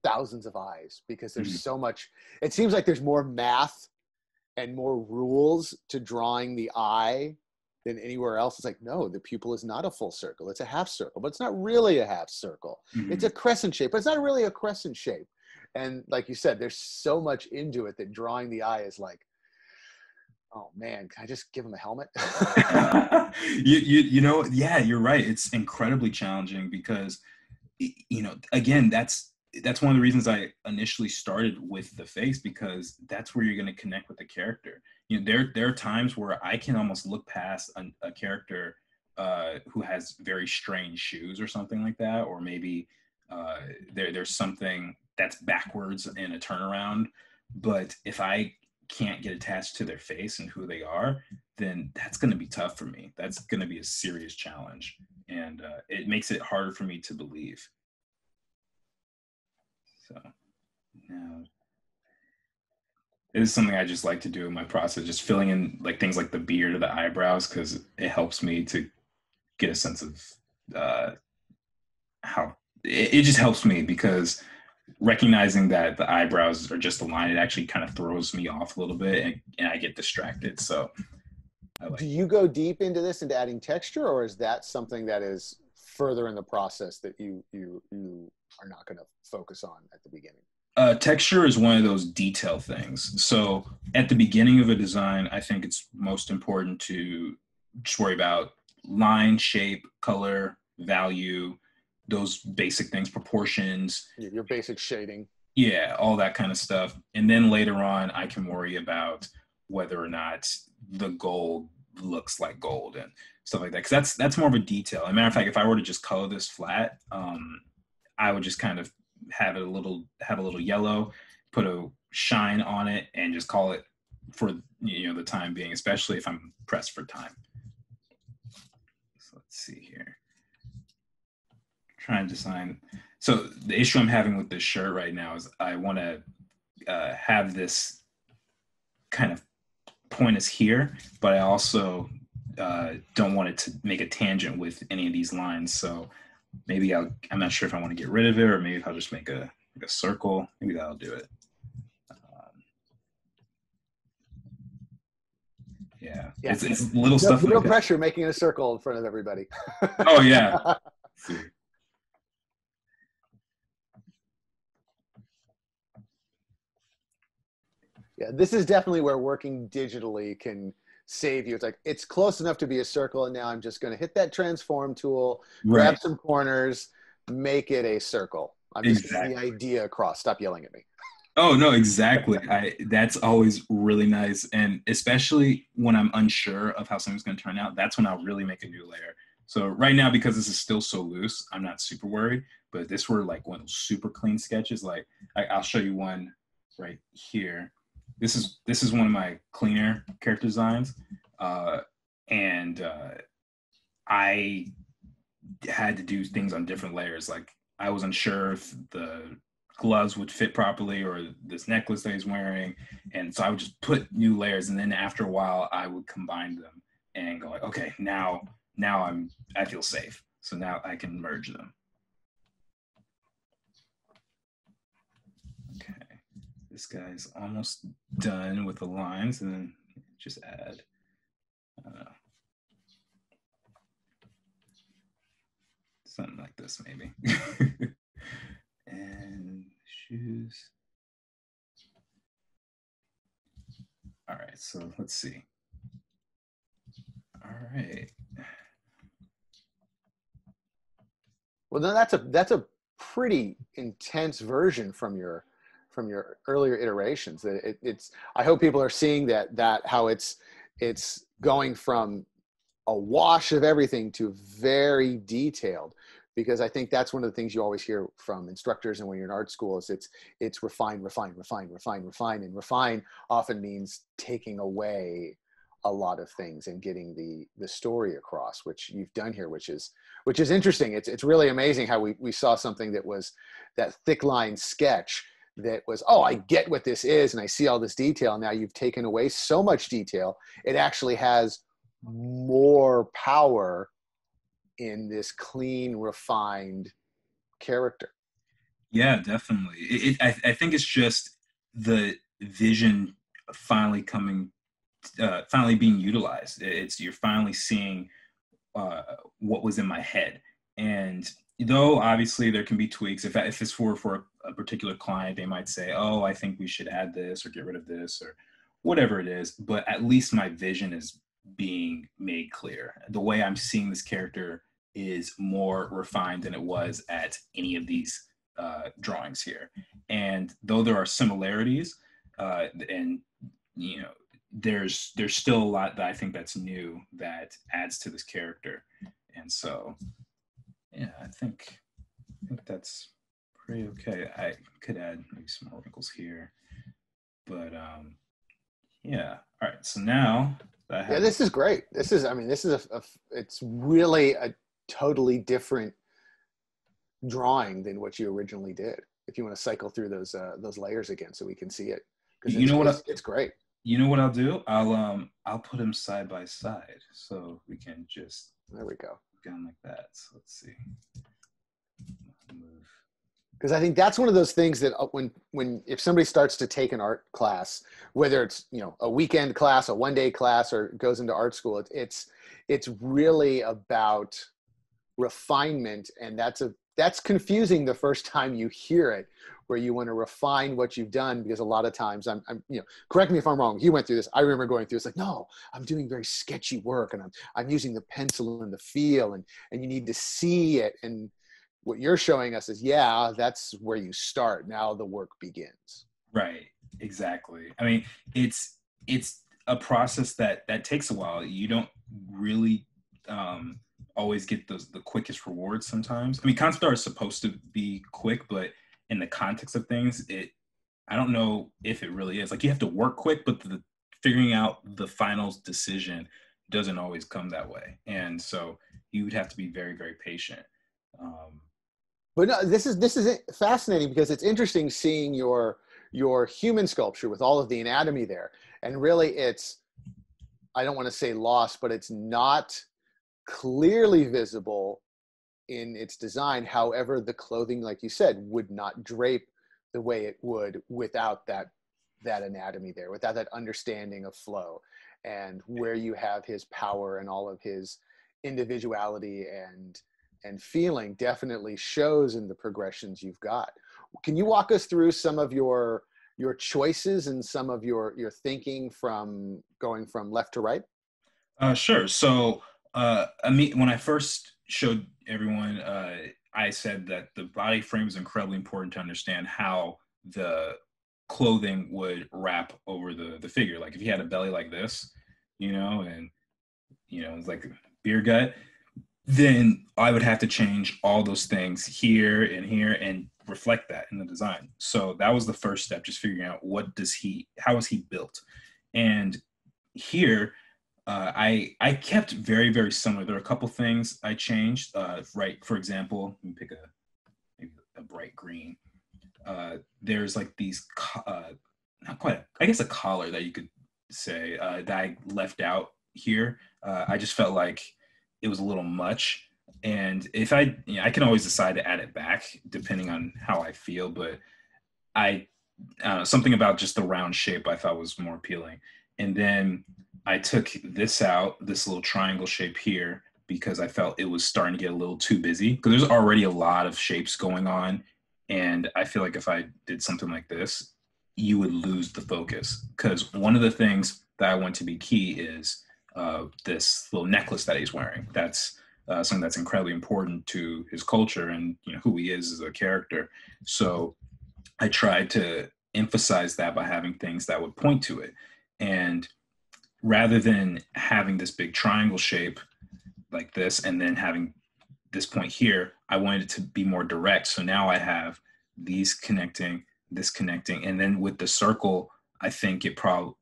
thousands of eyes because there's so much. It seems like there's more math and more rules to drawing the eye than anywhere else. It's like, no, the pupil is not a full circle. It's a half circle, but it's not really a half circle. It's a crescent shape, but it's not really a crescent shape. And like you said, there's so much into it that drawing the eye is like, oh man, can I just give him a helmet? you know, yeah, you're right. It's incredibly challenging because, you know, again, that's one of the reasons I initially started with the face, because that's where you're going to connect with the character. You know, there are times where I can almost look past a character who has very strange shoes or something like that, or maybe there's something that's backwards in a turnaround. But if I can't get attached to their face and who they are, then that's going to be tough for me. That's going to be a serious challenge, and it makes it harder for me to believe. So now, it is something I just like to do in my process, just filling in like things like the beard or the eyebrows, because it helps me to get a sense of how it just helps me, because recognizing that the eyebrows are just a line, it actually kind of throws me off a little bit, and I get distracted. So do you go deep into this, into adding texture, or is that something that is further in the process that you are not going to focus on at the beginning? Texture is one of those detail things. So at the beginning of a design, I think it's most important to just worry about line, shape, color, value, those basic things, proportions. Your basic shading. Yeah, all that kind of stuff. And then later on, I can worry about whether or not the gold looks like gold and stuff like that. Because that's more of a detail. As a matter of fact, if I were to just color this flat, I would just kind of have a little yellow, put a shine on it, and just call it for, you know, the time being, especially if I'm pressed for time. So let's see here. Try and design. So the issue I'm having with this shirt right now is I want to have this kind of point us here, but I also don't want it to make a tangent with any of these lines. So maybe I'm not sure if I want to get rid of it, or maybe I'll just make a circle. Maybe that'll do it. Yeah, Yeah. it's little No, stuff like no that. pressure making a circle in front of everybody. Oh yeah. See. Yeah, this is definitely where working digitally can save you. It's like it's close enough to be a circle, and now I'm just going to hit that transform tool, grab Right. some corners, make it a circle. I'm just getting the Exactly. idea across. Stop yelling at me. Oh no, exactly. That's always really nice, and especially when I'm unsure of how something's going to turn out, that's when I'll really make a new layer. So right now, because this is still so loose, I'm not super worried. But if this were like one of those super clean sketches, like I'll show you one right here. This is one of my cleaner character designs, and I had to do things on different layers. Like I was unsure if the gloves would fit properly or this necklace that he's wearing. And so I would just put new layers. And then after a while I would combine them and go like, okay, now I feel safe. So now I can merge them. Okay. This guy's almost done with the lines, and then just add, something like this maybe. And shoes. All right, so let's see. All right. Well, then that's a pretty intense version from your earlier iterations. It's I hope people are seeing that how it's going from a wash of everything to very detailed, because I think that's one of the things you always hear from instructors and when you're in art school is it's refine, refine, refine, refine, refine, and refine often means taking away a lot of things and getting the story across, which you've done here, which is interesting. It's really amazing how we saw something that was that thick line sketch that was, oh, I get what this is and I see all this detail. Now you've taken away so much detail. It actually has more power in this clean, refined character. Yeah, definitely. I think it's just the vision finally coming, finally being utilized. It's you're finally seeing what was in my head. And though obviously there can be tweaks, if it's for a particular client, they might say, oh, I think we should add this or get rid of this or whatever it is. But at least my vision is being made clear. The way I'm seeing this character is more refined than it was at any of these drawings here. And though there are similarities, and you know, there's still a lot that I think that's new that adds to this character. And so yeah, I think that's pretty okay. I could add maybe some more wrinkles here, but yeah. All right, so now that I have, Yeah, this is great. This is, I mean, this is it's really a totally different drawing than what you originally did. If you want to cycle through those layers again so we can see it, because you know what it's great. you know what I'll do? I'll put them side by side so we can just There we go. go like that. So let's see. Move. Because I think that's one of those things that when if somebody starts to take an art class, whether it's a weekend class, a one-day class, or goes into art school, it's really about refinement, and that's confusing the first time you hear it, where you want to refine what you've done, because a lot of times I'm correct me if I'm wrong. You went through this. I remember going through. It's like, no, I'm doing very sketchy work, and I'm using the pencil and the feel, and you need to see it. And what you're showing us is, yeah, that's where you start. Now the work begins. Right. Exactly. I mean, it's a process that takes a while. You don't really always get the quickest rewards sometimes. I mean, concept art is supposed to be quick, but in the context of things, I don't know if it really is. Like, you have to work quick, but the figuring out the final decision doesn't always come that way. And so you would have to be very, very patient. But no, this is fascinating, because it's interesting seeing your human sculpture with all of the anatomy there, and really it's, I don't want to say lost, but it's not clearly visible in its design. However, the clothing, like you said, would not drape the way it would without that anatomy there, without that understanding of flow. and where you have his power and all of his individuality and feeling definitely shows in the progressions you've got. Can you walk us through some of your choices and some of your thinking from going from left to right? Sure. So, when I first showed everyone, I said that the body frame is incredibly important to understand how the clothing would wrap over the figure. Like if you had a belly like this, and it's like a beer gut, then I would have to change all those things here and reflect that in the design. So that was the first step, just figuring out how is he built. And here, I kept very, very similar. There are a couple things I changed. Right, for example, let me pick maybe a bright green. There's like these, not quite, I guess a collar that you could say that I left out here. I just felt like it was a little much. And if I can always decide to add it back depending on how I feel, but something about just the round shape I thought was more appealing. And then I took this out, this little triangle shape here, because I felt it was starting to get a little too busy, because there's already a lot of shapes going on. And I feel like if I did something like this, you would lose the focus. Because one of the things that I want to be key is this little necklace that he's wearing. That's something that's incredibly important to his culture and who he is as a character. So I tried to emphasize that by having things that would point to it. And rather than having this big triangle shape like this and then having this point here, I wanted it to be more direct. So now I have these connecting, this connecting, and then with the circle, I think it probably,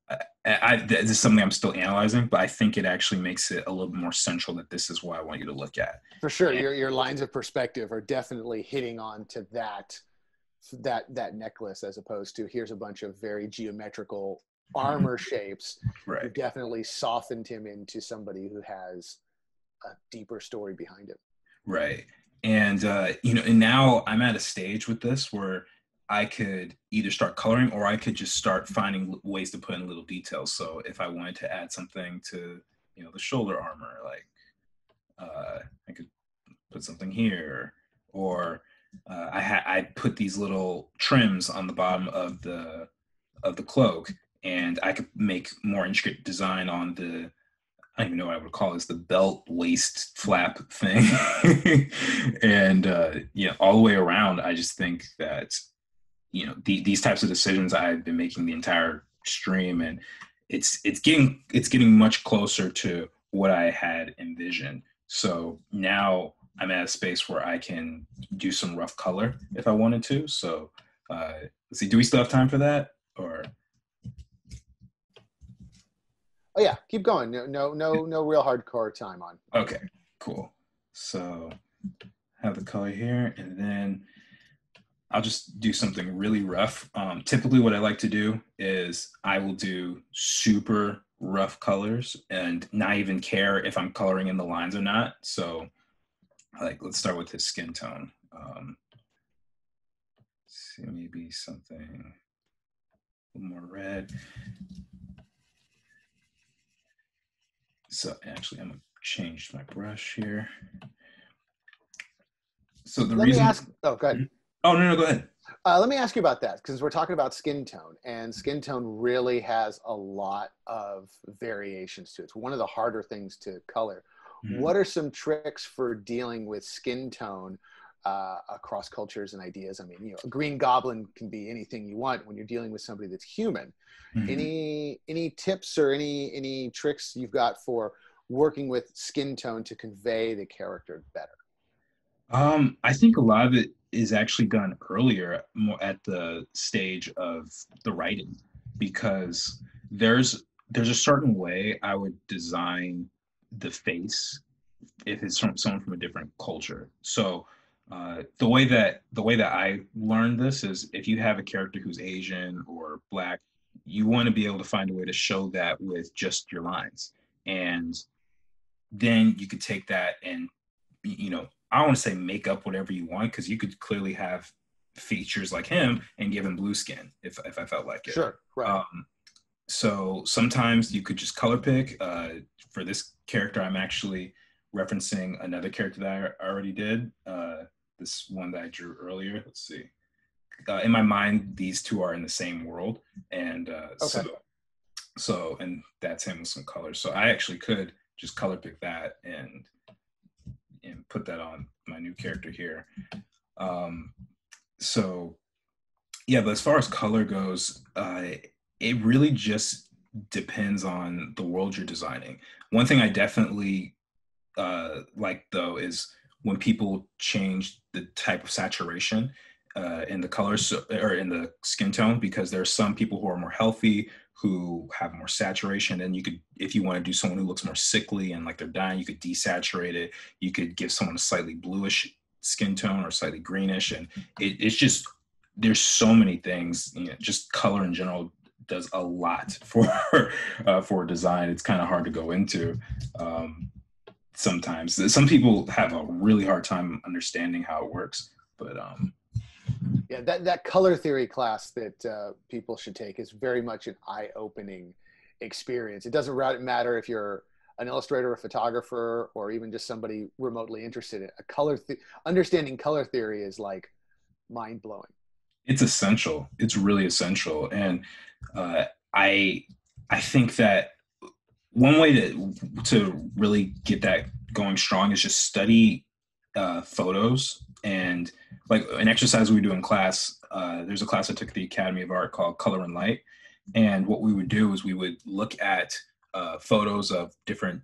this is something I'm still analyzing, but I think it actually makes it a little bit more central that this is what I want you to look at. For sure. Your lines of perspective are definitely hitting on to that necklace, as opposed to here's a bunch of very geometrical armor shapes. Right. You definitely softened him into somebody who has a deeper story behind him. Right. And, and now I'm at a stage with this where I could either start coloring or I could just start finding ways to put in little details. So if I wanted to add something to, the shoulder armor, like I could put something here, or I put these little trims on the bottom of the cloak, and I could make more intricate design on the, I don't even know what I would call this, the belt waist flap thing. And, all the way around, I just think that, these types of decisions I've been making the entire stream, and it's getting much closer to what I had envisioned. So now I'm at a space where I can do some rough color if I wanted to. So let's see, do we still have time for that, or? Oh yeah, keep going. No real hardcore time on. Okay, cool. So have the color here, and then I'll just do something really rough. Typically what I like to do is I will do super rough colors and not even care if I'm coloring in the lines or not. So let's start with his skin tone. See, maybe something a little more red. So actually, I'm gonna change my brush here. So the reason. Let me ask. Oh, go ahead. Oh no, go ahead. Let me ask you about that, because we're talking about skin tone, and skin tone really has a lot of variations to it. It's one of the harder things to color. Mm-hmm. What are some tricks for dealing with skin tone across cultures and ideas? I mean, a green goblin can be anything you want when you're dealing with somebody that's human. Mm-hmm. Any tips or any tricks you've got for working with skin tone to convey the character better? I think a lot of it is actually done earlier, more at the stage of the writing, because there's a certain way I would design the face if it's from someone from a different culture. So the way that I learned this is, if you have a character who's Asian or Black, you want to be able to find a way to show that with just your lines, and then you could take that and I don't want to say make up whatever you want, because you could clearly have features like him and give him blue skin if I felt like it. Sure, right. So sometimes you could just color pick. For this character, I'm actually referencing another character that I already did. This one that I drew earlier. Let's see. In my mind, these two are in the same world, and Okay. and that's him with some colors. So I actually could just color pick that and put that on my new character here. So yeah, but as far as color goes, it really just depends on the world you're designing. One thing I definitely like though is when people change the type of saturation in the colors or in the skin tone, because there are some people who are more healthy who have more saturation, and you could, if you want to do someone who looks more sickly and like they're dying, you could desaturate it. You could give someone a slightly bluish skin tone or slightly greenish, and it's just, there's so many things, you know, just color in general does a lot for design. It's kind of hard to go into. Sometimes some people have a really hard time understanding how it works, but yeah, that color theory class that people should take is very much an eye-opening experience. It doesn't matter if you're an illustrator, a photographer, or even just somebody remotely interested in understanding color theory is like mind-blowing. it's essential. It's really essential. And uh, I I think that one way to really get that going strong is just study photos. And like an exercise we do in class, there's a class I took at the Academy of Art called Color and Light. And what we would do is we would look at photos of different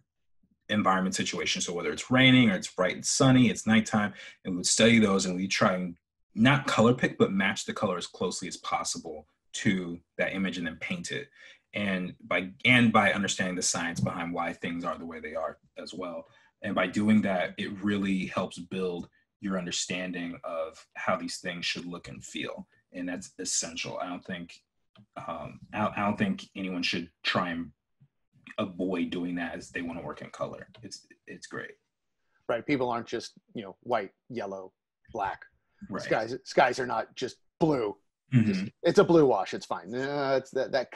environment situations. So whether it's raining or it's bright and sunny, it's nighttime, and we would study those, and we try and not color pick, but match the color as closely as possible to that image and then paint it. And by understanding the science behind why things are the way they are as well. And by doing that, it really helps build your understanding of how these things should look and feel. And that's essential. I don't think anyone should try and avoid doing that as they want to work in color. It's great. Right. People aren't just, white, yellow, black. Right. Skies are not just blue. Mm-hmm. It's a blue wash. It's fine. It's that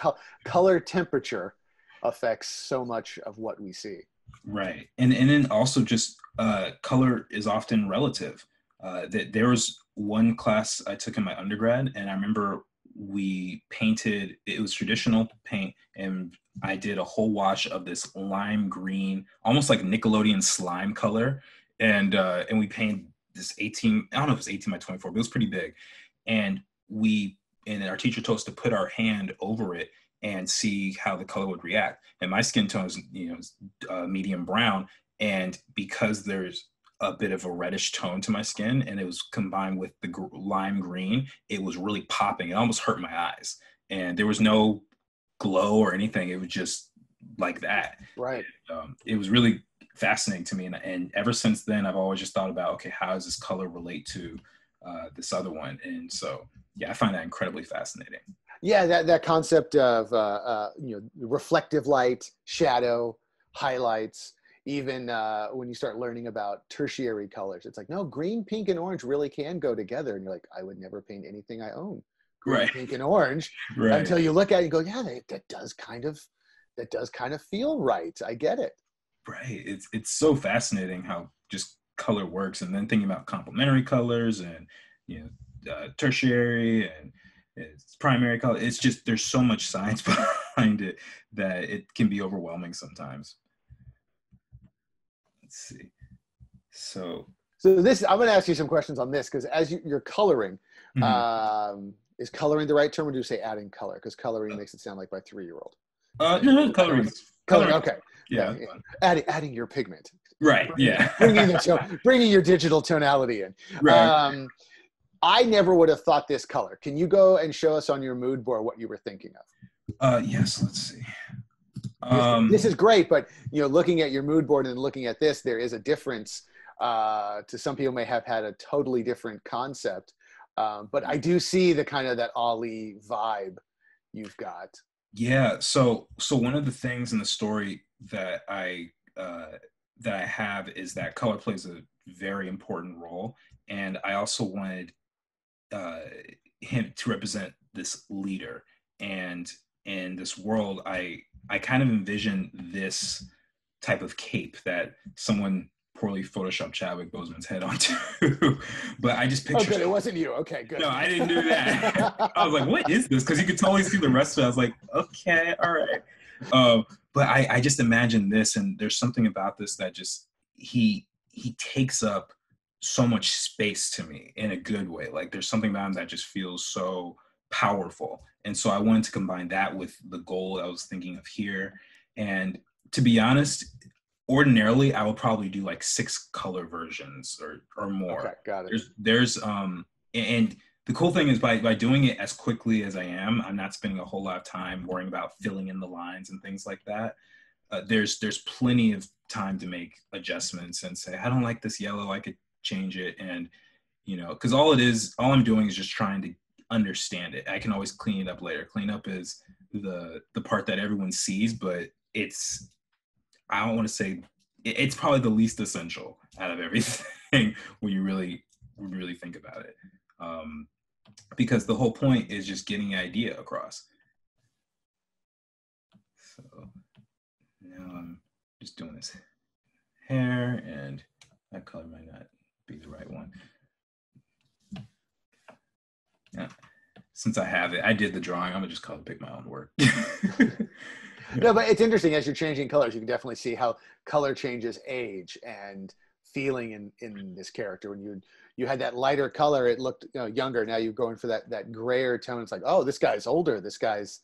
color temperature affects so much of what we see. Right. And then also just color is often relative. There was one class I took in my undergrad, and I remember we painted, it was traditional paint, and I did a whole wash of this lime green, almost like Nickelodeon slime color. And we painted this 18, I don't know if it was 18 by 24, but it was pretty big. And our teacher told us to put our hand over it and see how the color would react. And my skin tone is, medium brown. And because there's a bit of a reddish tone to my skin, and it was combined with the lime green, it was really popping. It almost hurt my eyes. And there was no glow or anything. It was just like that. Right. It was really fascinating to me. And ever since then, I've always just thought about, okay, how does this color relate to this other one? And so, yeah, I find that incredibly fascinating. Yeah, that concept of reflective light, shadow, highlights. Even when you start learning about tertiary colors, it's like, no, green, pink, and orange really can go together. And you're like, I would never paint anything I own green, Right. pink, and orange, Right. until you look at it and go, yeah, that does kind of feel right. I get it. Right. It's so fascinating how just color works, and then thinking about complementary colors and tertiary and it's primary color. It's just, there's so much science behind it that it can be overwhelming sometimes. Let's see. So this, I'm going to ask you some questions on this, because as you're coloring, is coloring the right term, or do you say adding color? Because coloring makes it sound like my 3-year-old. No, coloring. Okay. Yeah. Adding your pigment. Right. Yeah. bringing your digital tonality in. Right. I never would have thought this color. Can you go and show us on your mood board what you were thinking of? Yes. Let's see. This is great, but looking at your mood board and looking at this, there is a difference. To some people may have had a totally different concept, but I do see the kind of that Ollie vibe you've got. Yeah. So one of the things in the story that I have is that color plays a very important role, and I also wanted him to represent this leader. And in this world, I kind of envision this type of cape that someone poorly photoshopped Chadwick Boseman's head onto. But I just pictured. Oh, good. It wasn't you. Okay, good. No, I didn't do that. I was like, what is this? Because you could totally see the rest of it. I was like, okay, all right. But I just imagine this, and there's something about this that just, he takes up so much space to me in a good way. Like there's something about him that just feels so powerful. And so I wanted to combine that with the goal I was thinking of here. And to be honest, ordinarily I would probably do like 6 color versions or more. Okay, got it. There's and the cool thing is by doing it as quickly as I am, I'm not spending a whole lot of time worrying about filling in the lines and things like that. There's plenty of time to make adjustments and say, I don't like this yellow, I could change it. And, you know, because all I'm doing is just trying to understand it. I can always clean it up later. Cleanup is the part that everyone sees, but I don't want to say, it's probably the least essential out of everything when you really think about it. Because the whole point is just getting the idea across. So now I'm just doing this hair, and that color might not be the right one. Yeah. Since I have it, I did the drawing, I'm gonna just pick my own work. No, but it's interesting as you're changing colors, you can definitely see how color changes age and feeling in this character. When you had that lighter color, it looked, you know, younger. Now you're going for that grayer tone. It's like, oh, this guy's older. This guy's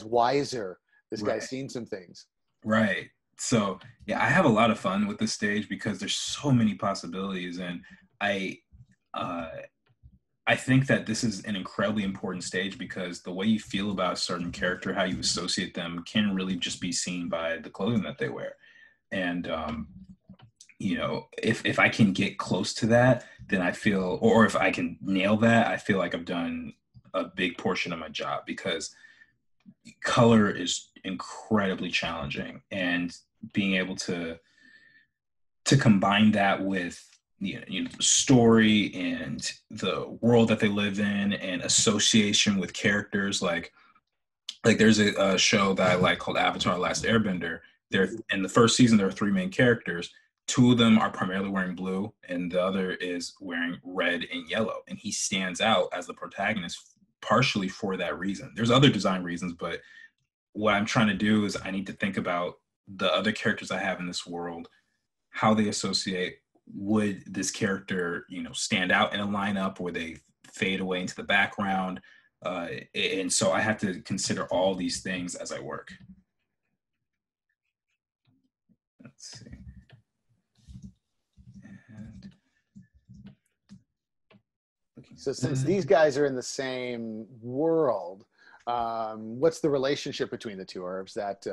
wiser. This guy's seen some things. Right. So yeah, I have a lot of fun with this stage because there's so many possibilities, and I think that this is an incredibly important stage because the way you feel about a certain character, how you associate them, can really just be seen by the clothing that they wear. And you know, if I can get close to that, then I feel, or if I can nail that, I feel like I've done a big portion of my job, because color is incredibly challenging, and being able to combine that with you know the story and the world that they live in and association with characters, like there's a show that I like called Avatar: Last Airbender. There, in the first season, there are 3 main characters. 2 of them are primarily wearing blue, and the other is wearing red and yellow, and he stands out as the protagonist partially for that reason. There's other design reasons, but what I'm trying to do is I need to think about the other characters I have in this world, how they associate. Would this character, you know, stand out in a lineup, or they fade away into the background? And so I have to consider all these things as I work. Let's see. And so since these guys are in the same world, what's the relationship between the two, or is that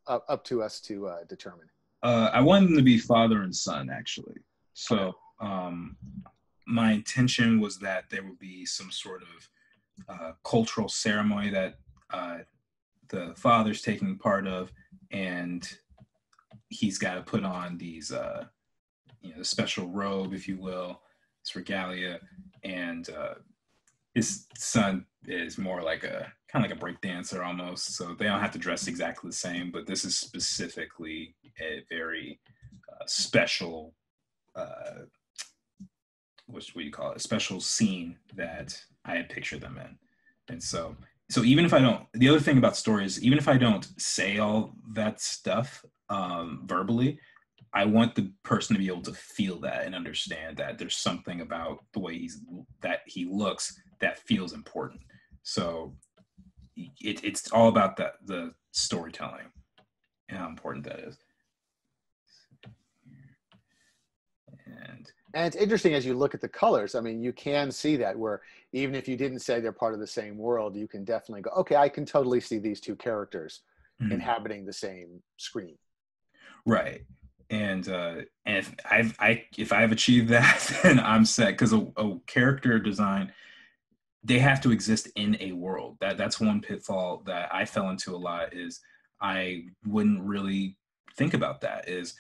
up to us to determine? I want them to be father and son, actually. So my intention was that there would be some sort of cultural ceremony that the father's taking part of, and he's got to put on these, you know, special robe, if you will, this regalia, and his son is more like kind of like a break dancer almost, so they don't have to dress exactly the same, but this is specifically a very special what do you call it, a special scene that I had pictured them in. And so even if I don't, the other thing about story is, even if I don't say all that stuff verbally, I want the person to be able to feel that and understand that there's something about the way he looks that feels important. So it's all about the storytelling and how important that is. And it's interesting as you look at the colors. I mean, you can see that, where even if you didn't say they're part of the same world, you can definitely go, okay, I can totally see these 2 characters inhabiting the same screen. Right. And if I've achieved that, then I'm set, because a character design, they have to exist in a world. That's one pitfall that I fell into a lot, is I wouldn't really think about that, is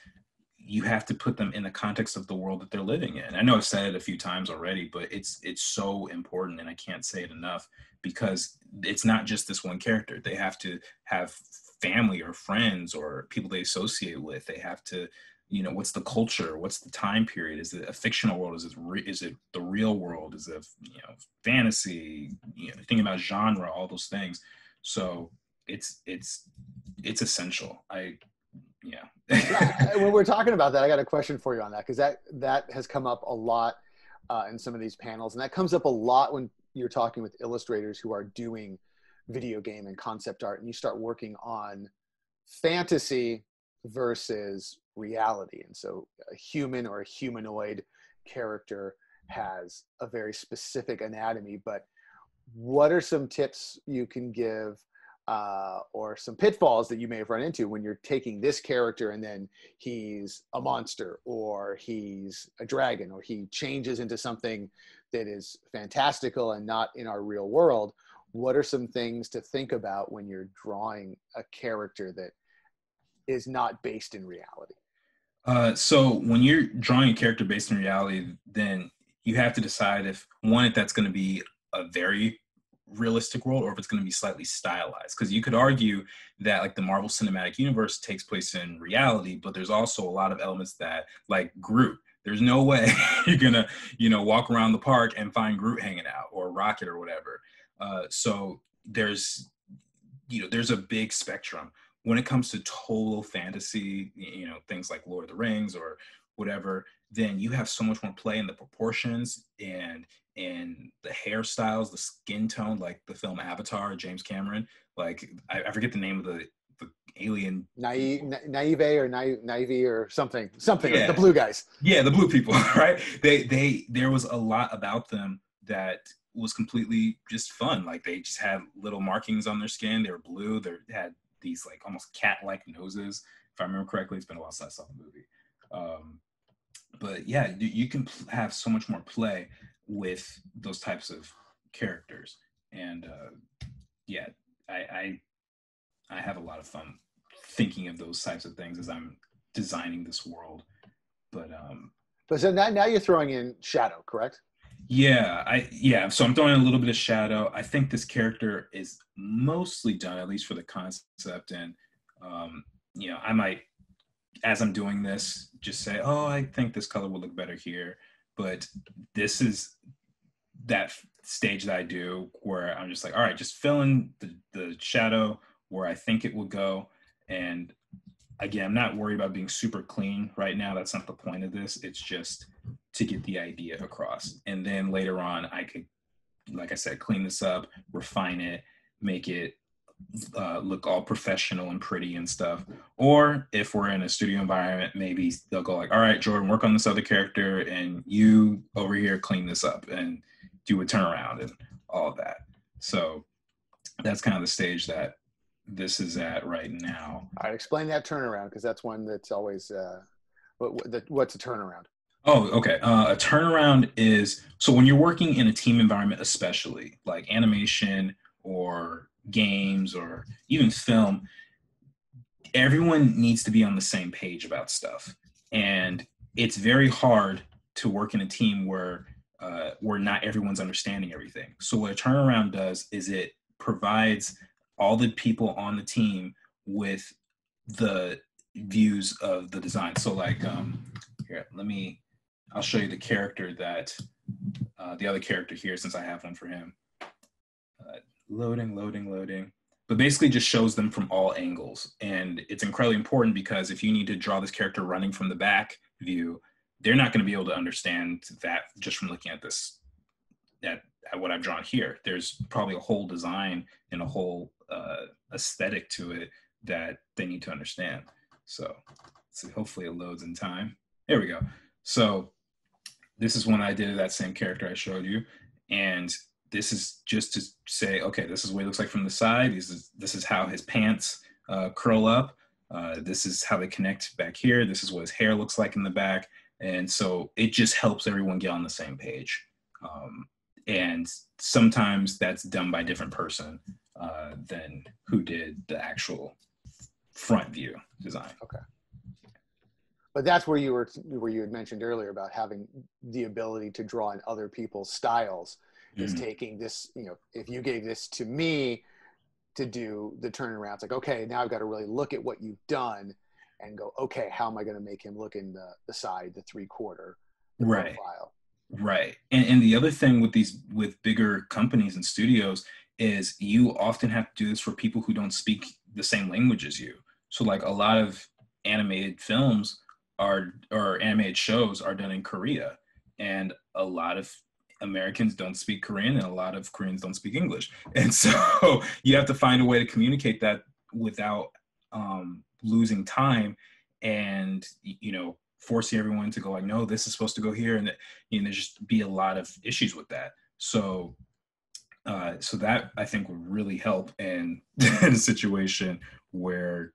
you have to put them in the context of the world that they're living in. I know I've said it a few times already, but it's so important, and I can't say it enough, because it's not just this one character. They have to have family or friends or people they associate with. They have to, you know, what's the culture? What's the time period? Is it a fictional world? Is it the real world? Is it, you know, fantasy? You know, thinking about genre, all those things. So it's essential. Yeah. When we're talking about that, I got a question for you on that, because that has come up a lot in some of these panels, and that comes up a lot when you're talking with illustrators who are doing video game and concept art, and you start working on fantasy versus reality. And so a human or a humanoid character has a very specific anatomy, but what are some tips you can give or some pitfalls that you may have run into when you're taking this character and then he's a monster, or he's a dragon, or he changes into something that is fantastical and not in our real world? What are some things to think about when you're drawing a character that is not based in reality? So when you're drawing a character based in reality, then you have to decide if that's going to be a very realistic world, or if it's going to be slightly stylized. Because you could argue that like the Marvel Cinematic Universe takes place in reality, but there's also a lot of elements that, like Groot, there's no way you're gonna, you know, walk around the park and find Groot hanging out, or Rocket, or whatever. So there's a big spectrum when it comes to total fantasy, you know, things like Lord of the Rings or whatever. Then you have so much more play in the proportions and the hairstyles, the skin tone, like the film Avatar, James Cameron. Like I forget the name of the alien. Naive or something. Yeah. The blue guys. Yeah, the blue people, right? There was a lot about them that was completely just fun. Like they just had little markings on their skin. They were blue. They had these like almost cat-like noses. If I remember correctly, it's been a while since I saw the movie. But yeah, you can have so much more play with those types of characters. And yeah, I have a lot of fun thinking of those types of things as I'm designing this world. But so now you're throwing in shadow, correct? Yeah. So I'm throwing in a little bit of shadow. I think this character is mostly done, at least for the concept. And you know, I might, as I'm doing this, just say, oh, I think this color would look better here. But this is that stage that I do where I'm just like, all right, just fill in the shadow where I think it would go. And again, I'm not worried about being super clean right now. That's not the point of this. It's just to get the idea across. And then later on, I could, like I said, clean this up, refine it, make it look all professional and pretty and stuff. Or if we're in a studio environment, maybe they'll go like, all right, Jordan, work on this other character, and you over here clean this up and do a turnaround and all of that. So that's kind of the stage that this is at right now. All right, explain that turnaround, because that's one that's always what's a turnaround? Oh, okay. A turnaround is, so when you're working in a team environment, especially like animation or games or even film, everyone needs to be on the same page about stuff. And it's very hard to work in a team where not everyone's understanding everything. So what a turnaround does is it provides all the people on the team with the views of the design. So like, here, I'll show you the character that, the other character here, since I have one for him. Loading. But basically just shows them from all angles. And it's incredibly important because if you need to draw this character running from the back view, they're not going to be able to understand that just from looking at this, at what I've drawn here. There's probably a whole design and a whole aesthetic to it that they need to understand. So hopefully it loads in time. There we go. So this is one I did of that same character I showed you. And this is just to say, okay, this is what it looks like from the side. This is how his pants curl up. This is how they connect back here. This is what his hair looks like in the back. And so it just helps everyone get on the same page. And sometimes that's done by a different person than who did the actual front view design. Okay. But that's where you had mentioned earlier about having the ability to draw in other people's styles, is taking this, if you gave this to me to do the turnaround, it's like, okay, now I've got to really look at what you've done and go, okay, how am I going to make him look in the side, the 3/4, the Right. profile? Right. And the other thing with bigger companies and studios is you often have to do this for people who don't speak the same language as you. So like a lot of animated films or animated shows are done in Korea, and a lot of Americans don't speak Korean and a lot of Koreans don't speak English. And so you have to find a way to communicate that without losing time and, forcing everyone to go like, no, this is supposed to go here. And there's just be a lot of issues with that. So that I think would really help in a situation where,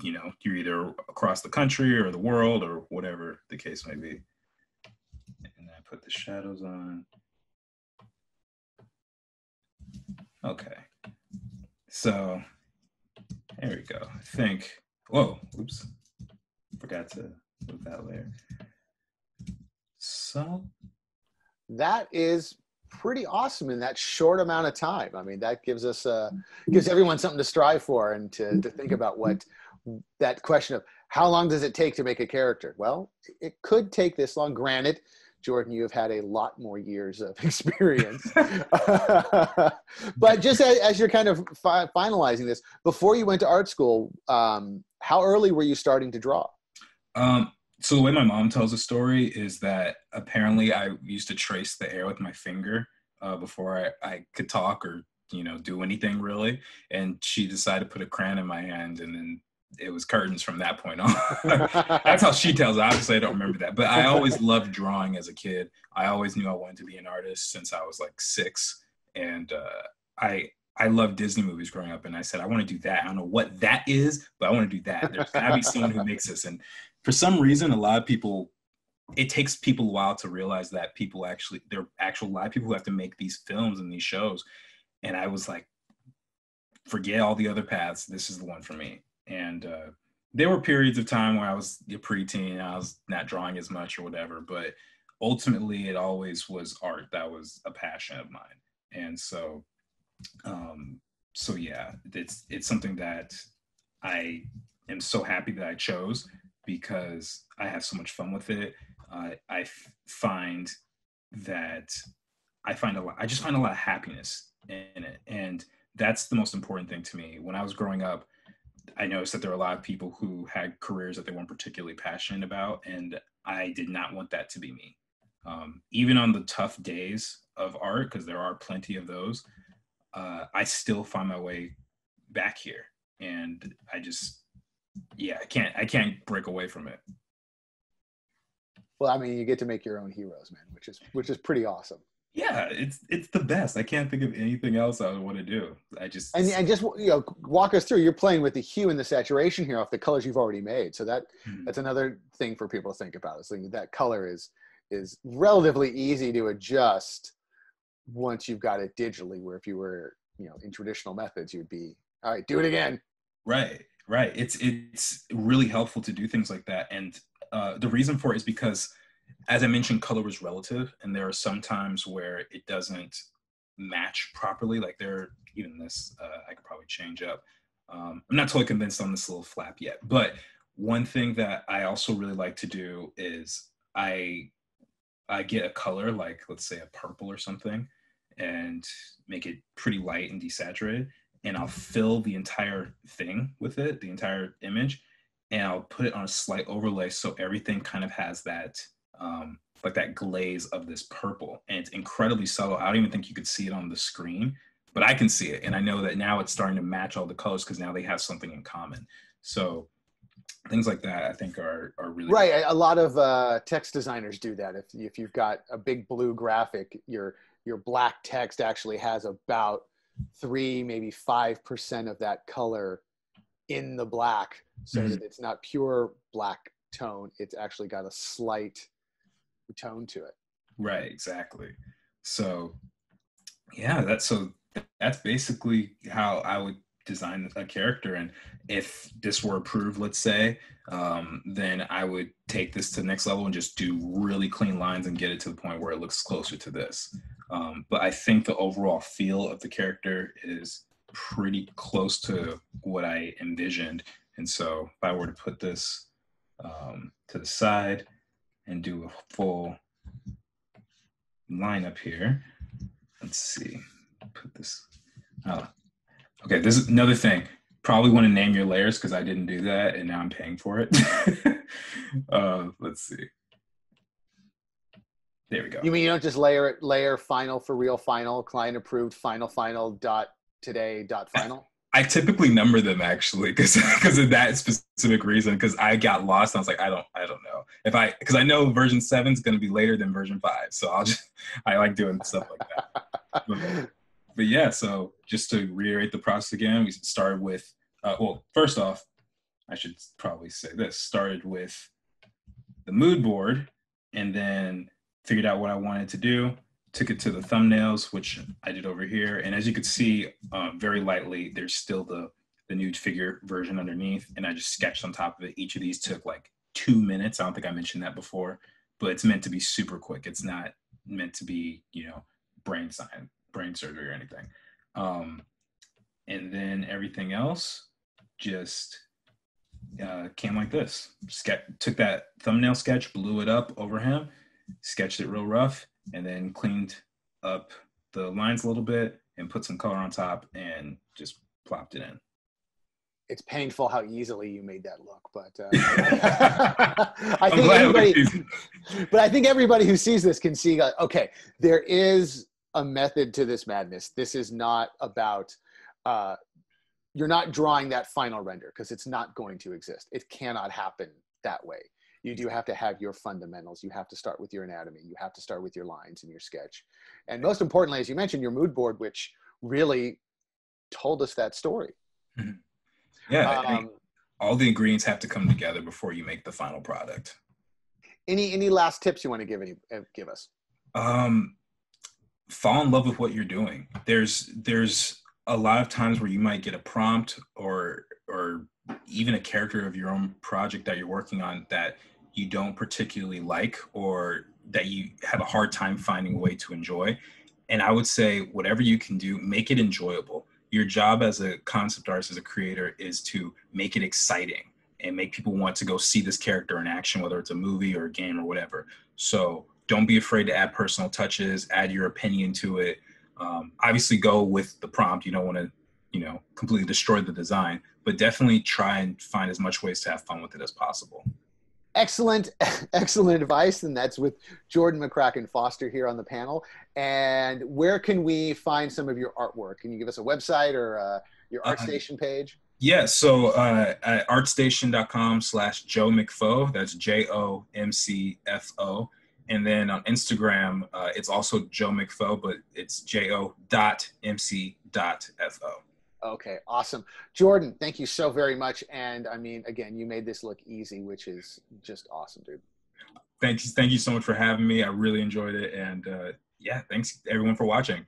you're either across the country or the world or whatever the case may be. And I put the shadows on. Okay. So there we go. I think, whoa, oops. Forgot to move that layer. So that is pretty awesome in that short amount of time. I mean, that gives us gives everyone something to strive for and to think about what that question of how long does it take to make a character? Well, it could take this long. Granted, Jordan, you have had a lot more years of experience. But just as you're kind of finalizing this, before you went to art school, how early were you starting to draw? So the way my mom tells the story is that apparently I used to trace the air with my finger before I could talk or, do anything really. And she decided to put a crayon in my hand, and then it was curtains from that point on. That's how she tells it. Obviously, I don't remember that. But I always loved drawing as a kid. I always knew I wanted to be an artist since I was like 6. And I loved Disney movies growing up. And I said, I want to do that. I don't know what that is, but I want to do that. There's got to be someone who makes this. And for some reason, a lot of people, it takes people a while to realize that people actually, there are actual live people who have to make these films and these shows. And I was like, forget all the other paths. This is the one for me. And there were periods of time where I was a preteen, I was not drawing as much or whatever, but ultimately it always was art that was a passion of mine. And so yeah, it's something that I am so happy that I chose because I have so much fun with it. I find I just find a lot of happiness in it. And that's the most important thing to me. When I was growing up, I noticed that there were a lot of people who had careers that they weren't particularly passionate about, and I did not want that to be me. Even on the tough days of art, because there are plenty of those, I still find my way back here, and I just, I can't break away from it. Well, I mean, you get to make your own heroes, man, which is pretty awesome. Yeah, it's the best. I can't think of anything else I would want to do. And just walk us through. You're playing with the hue and the saturation here off the colors you've already made. So that's another thing for people to think about. Is that color is relatively easy to adjust once you've got it digitally. Where if you were in traditional methods, you'd be all right. Do it again. Right. It's really helpful to do things like that, and the reason for it is because, as I mentioned, color is relative, and there are some times where it doesn't match properly. Like even this, I could probably change up. I'm not totally convinced on this little flap yet, but one thing that I also really like to do is I get a color, like let's say a purple or something, and make it pretty light and desaturated, and I'll fill the entire thing with it, the entire image, and I'll put it on a slight overlay so everything kind of has that like that glaze of this purple, and it's incredibly subtle. I don't even think you could see it on the screen, but I can see it, and I know that now it's starting to match all the colors because now they have something in common. So things like that I think are really right. Good. A lot of text designers do that. If you've got a big blue graphic, your black text actually has about 3, maybe 5% of that color in the black, so that it's not pure black tone. It's actually got a slight tone to it. Right, exactly. So yeah, that's basically how I would design a character. And if this were approved, let's say, then I would take this to the next level and just do really clean lines and get it to the point where it looks closer to this. But I think the overall feel of the character is pretty close to what I envisioned. And so if I were to put this to the side and do a full line up here, let's see, put this, okay, this is another thing. Probably want to name your layers because I didn't do that and now I'm paying for it. Let's see. There we go. You mean you don't just layer final for real final, client approved, final dot today dot final? I typically number them actually because of that specific reason, because I got lost and I was like, I don't know because I know version 7 is going to be later than version 5, so I like doing stuff like that. But yeah, so just to reiterate the process again, we started with well, first off, I should probably say this, started with the mood board and then figured out what I wanted to do, took it to the thumbnails, which I did over here. And as you could see, very lightly, there's still the nude figure version underneath. And I just sketched on top of it. Each of these took like 2 minutes. I don't think I mentioned that before, but it's meant to be super quick. It's not meant to be, you know, brain surgery or anything. And then everything else just came like this. Took that thumbnail sketch, blew it up over him, sketched it real rough, and then cleaned up the lines a little bit and put some color on top and just plopped it in. It's painful how easily you made that look, but I think everybody who sees this can see, okay, there is a method to this madness. This is not about, you're not drawing that final render because it's not going to exist. It cannot happen that way. You do have to have your fundamentals. You have to start with your anatomy. You have to start with your lines and your sketch. And most importantly, as you mentioned, your mood board, which really told us that story. Mm-hmm. Yeah, all the ingredients have to come together before you make the final product. Any last tips you want to give us? Fall in love with what you're doing. There's a lot of times where you might get a prompt or even a character of your own project that you're working on that you don't particularly like or that you have a hard time finding a way to enjoy. And I would say whatever you can do, make it enjoyable. Your job as a concept artist, as a creator, is to make it exciting and make people want to go see this character in action, whether it's a movie or a game or whatever. So don't be afraid to add personal touches, add your opinion to it. Obviously go with the prompt. You don't want to, you know, completely destroy the design, but definitely try and find as much ways to have fun with it as possible. Excellent advice. And that's with Jordan McCreacken-Foster here on the panel. And where can we find some of your artwork? Can you give us a website or your ArtStation page? Yeah, so at artstation.com/Joe McFo, that's JOMCFO. And then on Instagram, it's also Joe McFo, but it's JO.MC.FO. Okay, awesome. Jordan, thank you so very much. And I mean, again, you made this look easy, which is just awesome, dude. Thank you so much for having me. I really enjoyed it. And yeah, thanks everyone for watching.